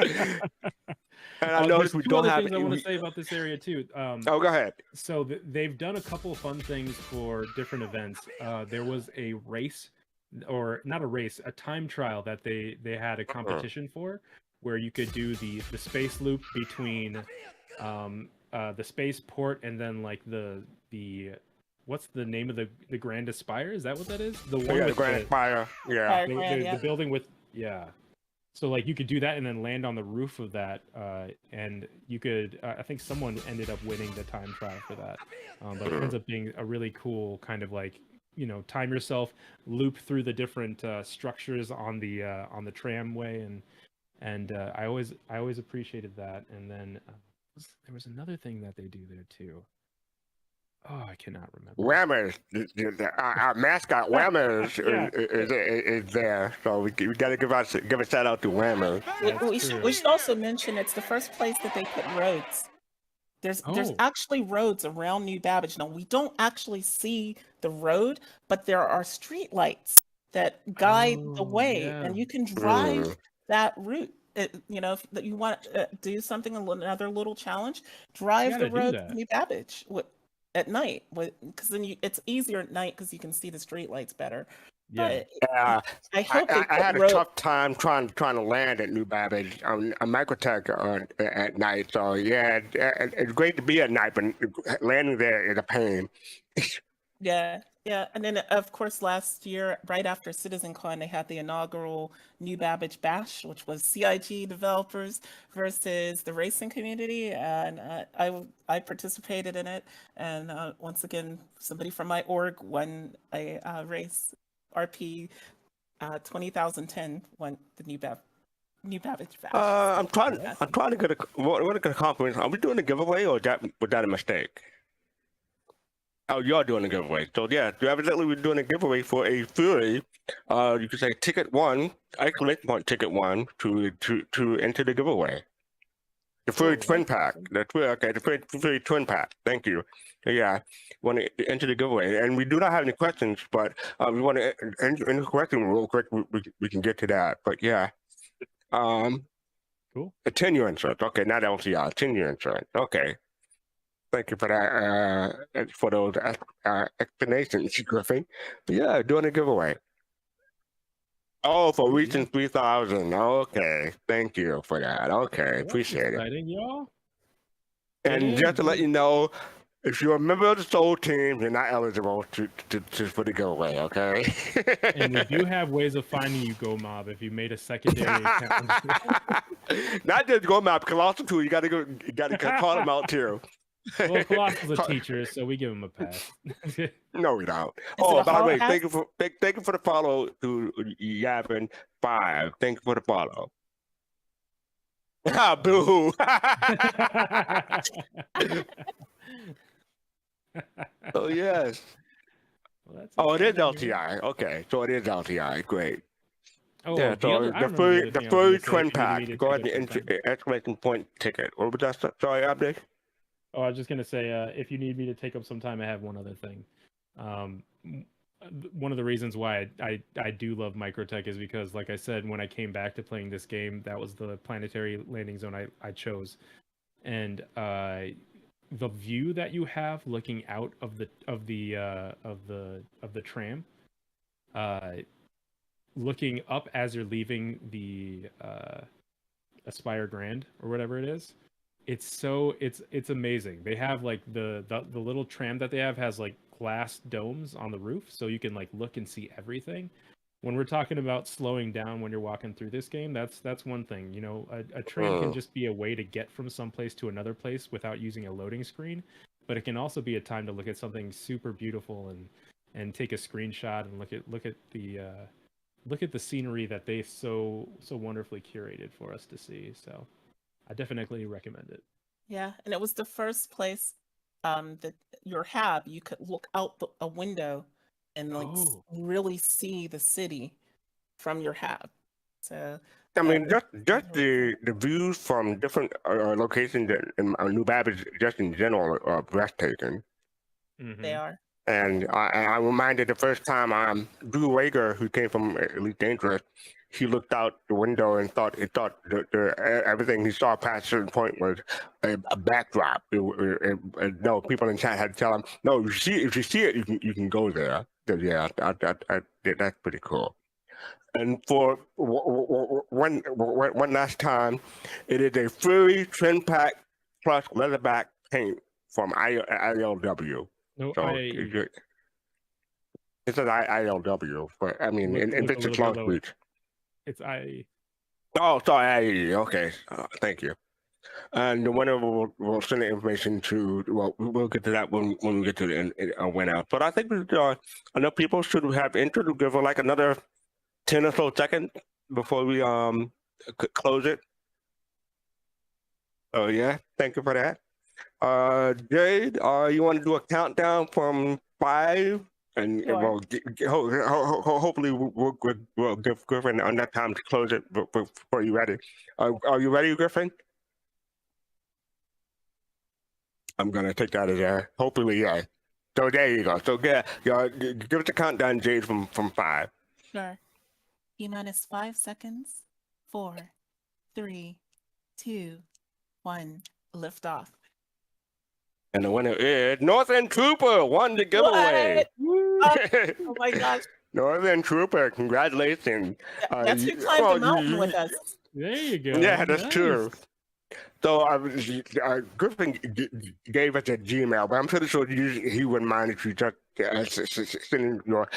And I noticed we don't have. Things I want to say about this area too. Go ahead. So they've done a couple of fun things for different events. There was a race, or not a race, a time trial that they had a competition for, where you could do the space loop between the spaceport and then like the what's the name of the Grand Aspire? Is that what that is? The one with the Grand Aspire. Yeah. The building with So like you could do that and then land on the roof of that, and you could. I think someone ended up winning the time trial for that, but it ends up being a really cool kind of like time yourself, loop through the different structures on the tramway, and I always appreciated that. And then there was another thing that they do there too. Oh, I cannot remember. Whammers, our mascot Whammers is there, so we got to give a shout out to Whammers. We should also mention it's the first place that they put roads. There's actually roads around New Babbage. Now we don't actually see the road, but there are street lights that guide the way, and you can drive that route. If you want to do something, another little challenge, drive the road to New Babbage at night, because then it's easier at night because you can see the street lights better. Yeah. But I, I hope they I had a put tough time trying to land at New Babbage on microtech at night. So yeah, it's great to be at night, but landing there is a pain. Yeah, yeah. And then, of course, last year, right after CitizenCon, they had the inaugural New Babbage Bash, which was CIG developers versus the racing community. And I participated in it. And once again, somebody from my org won a race, RP 20,010 won the New Babbage Bash. I'm trying to get what a compliment. Are we doing a giveaway or was that a mistake? Oh, you're doing a giveaway. So yeah, evidently we're doing a giveaway for a Fury. You could say ticket 1, exclamation point ticket 1 to enter the giveaway. The Fury Twin Pack. The Fury Twin Pack. Thank you. So, yeah, want to enter the giveaway, and we do not have any questions, but we want to enter the question real quick. We can get to that, but yeah. Cool. A 10-year insurance. Okay, not LCR. 10-year insurance. Okay. Thank you for that, for those explanations, Griffin. But yeah, doing a giveaway. Oh, for reaching 3,000. Okay, thank you for that. Okay, appreciate it. Y'all. And just to let you know, if you're a member of the Soul Team, you're not eligible for the giveaway. Okay. And we do have ways of finding you, Go Mob, if you made a secondary account. Not just Go Mob, Colossal too. You gotta call them out too. Well, Colossal's a teacher, so we give him a pass. No, we don't. Oh, by the way, thank you for the follow to Yavin5. Thank you for the follow. Ah, boo. Oh yes. Well, it is LTI. Okay, so it is LTI. Great. Oh, yeah. So the furry twin pack. Go ahead and exclamation point ticket. What was that? Sorry, Abdi. Oh, I was just gonna say, if you need me to take up some time, I have one other thing. One of the reasons why I do love microtech is because, like I said, when I came back to playing this game, that was the planetary landing zone I chose, and the view that you have looking out of the tram, looking up as you're leaving the Aspire Grand or whatever it is. It's amazing. They have like the little tram that they have has like glass domes on the roof, so you can like look and see everything. When we're talking about slowing down when you're walking through this game, that's one thing. You know, a train can just be a way to get from some place to another place without using a loading screen, but it can also be a time to look at something super beautiful and take a screenshot and look at the scenery that they so wonderfully curated for us to see. So I definitely recommend it. Yeah, and it was the first place that you could look out a window and like really see the city from your hab. So I mean, just the views from different locations in New Babbage, just in general, are breathtaking. Mm-hmm. They are. And I'm reminded the first time Drew Wager, who came from Elite Dangerous, he looked out the window and thought everything he saw past a certain point was a backdrop. No, people in chat had to tell him, no, if you see it, you can go there. Yeah, that's pretty cool. And for one last time, it is a Fury Twin Pack plus leatherback paint from ILW. No, so it says ILW, but I mean, in Vintage Long Beach. It's IAE. Oh, sorry, IAE. Okay, thank you. And the winner will send the information to. Well, we'll get to that when we get to the winner. But I think I know people should have interest to give like another 10 or so seconds before we close it. Oh yeah, thank you for that. Jade, you want to do a countdown from 5? And sure. hopefully we'll give Griffin enough time to close it before you're ready. Are you ready, Griffin? I'm gonna take that as a hopefully, yeah. So there you go. So yeah, give us a countdown, Jade, from 5. Sure. T-minus 5 seconds. 4, 3, 2, 1. Lift off. And the winner is North End Trooper. Won the giveaway. Oh my gosh. Northern Trooper, congratulations. That's who climbed the mountain with us. There you go. Yeah, that's Nice. true. So Griffin gave us a Gmail, but I'm pretty sure he wouldn't mind if you just send your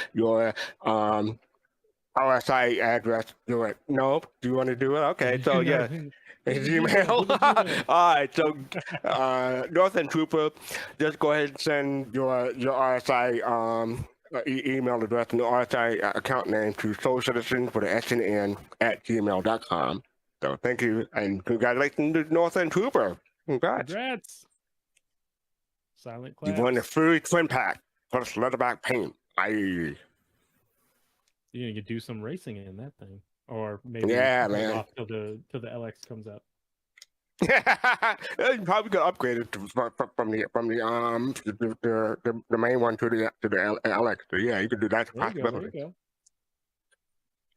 RSI address to it. No, do you want to do it? Okay, so yeah. Gmail. All right, so Northern Trooper, just go ahead and send your RSI email address and the RSI account name to soulcitizens with an SNN at gmail.com. So thank you and congratulations to Northern Trooper. Congrats. Silent class. You won the free twin pack plus leatherback paint. You're gonna do some racing in that thing, or maybe man. off till the LX comes out. You probably could upgrade it from the main one to the LX. So yeah, you could do that. There you go.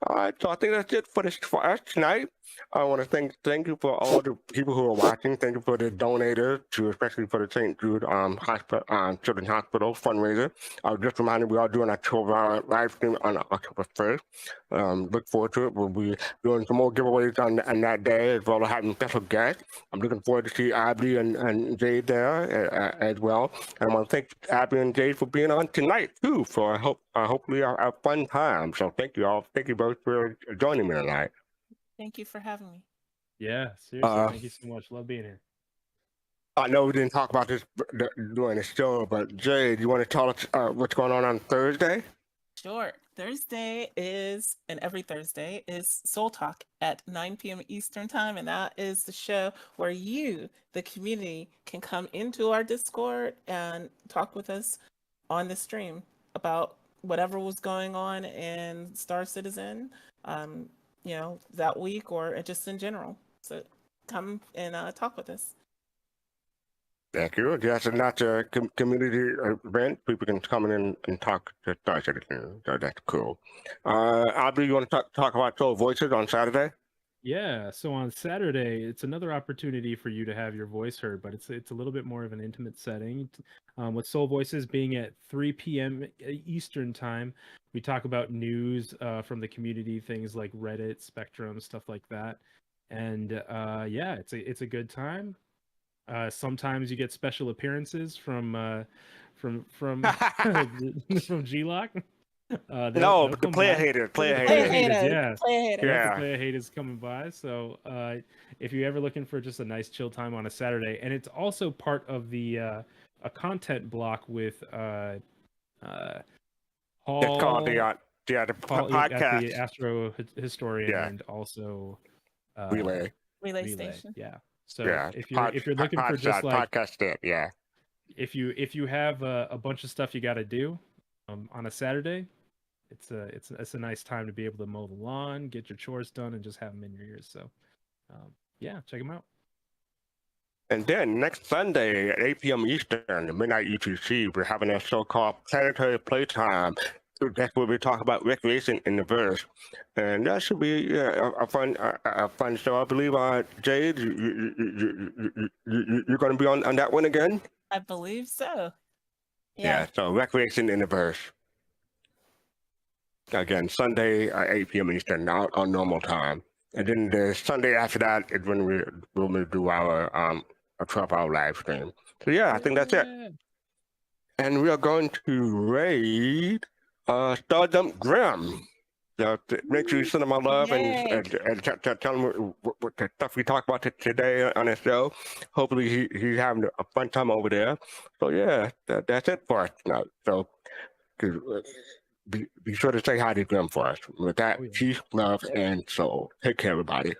All right, so I think that's it for us tonight. I want to thank you for all the people who are watching. Thank you for the donators, especially for the St. Jude Children's Hospital fundraiser. Just reminding we are doing a 12-hour live stream on October 1st. Look forward to it. We'll be doing some more giveaways on that day, as well as having special guests. I'm looking forward to see Abdi and Jade there as well. And I want to thank Abdi and Jade for being on tonight too, for hopefully a fun time. So thank you all. Thank you both for joining me tonight. Thank you for having me. Yeah, seriously, thank you so much. Love being here. I know we didn't talk about this during the show, but Jade, you want to tell us what's going on Thursday? Sure. Thursday is, and every Thursday is Soul Talk at 9 p.m. Eastern Time, and that is the show where you, the community, can come into our Discord and talk with us on the stream about whatever was going on in Star Citizen, that week or just in general. So come and talk with us. Thank you. Yes, and that's a community event. People can come in and talk to Star Citizen. So that's cool. Abdi, you want to talk about Soul Voices on Saturday? Yeah, so on Saturday, it's another opportunity for you to have your voice heard, but it's a little bit more of an intimate setting. With Soul Voices being at 3 p.m. Eastern Time, we talk about news from the community, things like Reddit, Spectrum, stuff like that. And it's a good time. Sometimes you get special appearances from G-Lock. No, but the player haters. Yeah. Yeah. The player haters coming by. So if you're ever looking for just a nice chill time on a Saturday, and it's also part of the a content block with Paul. It's called the podcast. The Astro Historian, and also Relay Station. Yeah. So if you're looking for just like podcast, if you have a bunch of stuff you got to do on a Saturday, it's a nice time to be able to mow the lawn, get your chores done, and just have them in your ears. So check them out. And then next Sunday at 8 p.m. Eastern, midnight UTC, we're having a so-called planetary playtime. That's where we talk about recreation in the verse, and that should be a fun show. I believe, Jade, you're going to be on that one again. I believe so. Yeah. So recreation in the verse. Again, Sunday at 8 p.m. Eastern, on normal time, and then the Sunday after that is when we'll do our a 12-hour live stream. So yeah, I think that's it. And we are going to raid Stardom Grim. So make sure you send them my love and tell him what the stuff we talked about today on the show. Hopefully he's having a fun time over there. So yeah, that's it for us now. So be sure to say hi to Grim for us. With that, peace, love, and soul. Take care, everybody.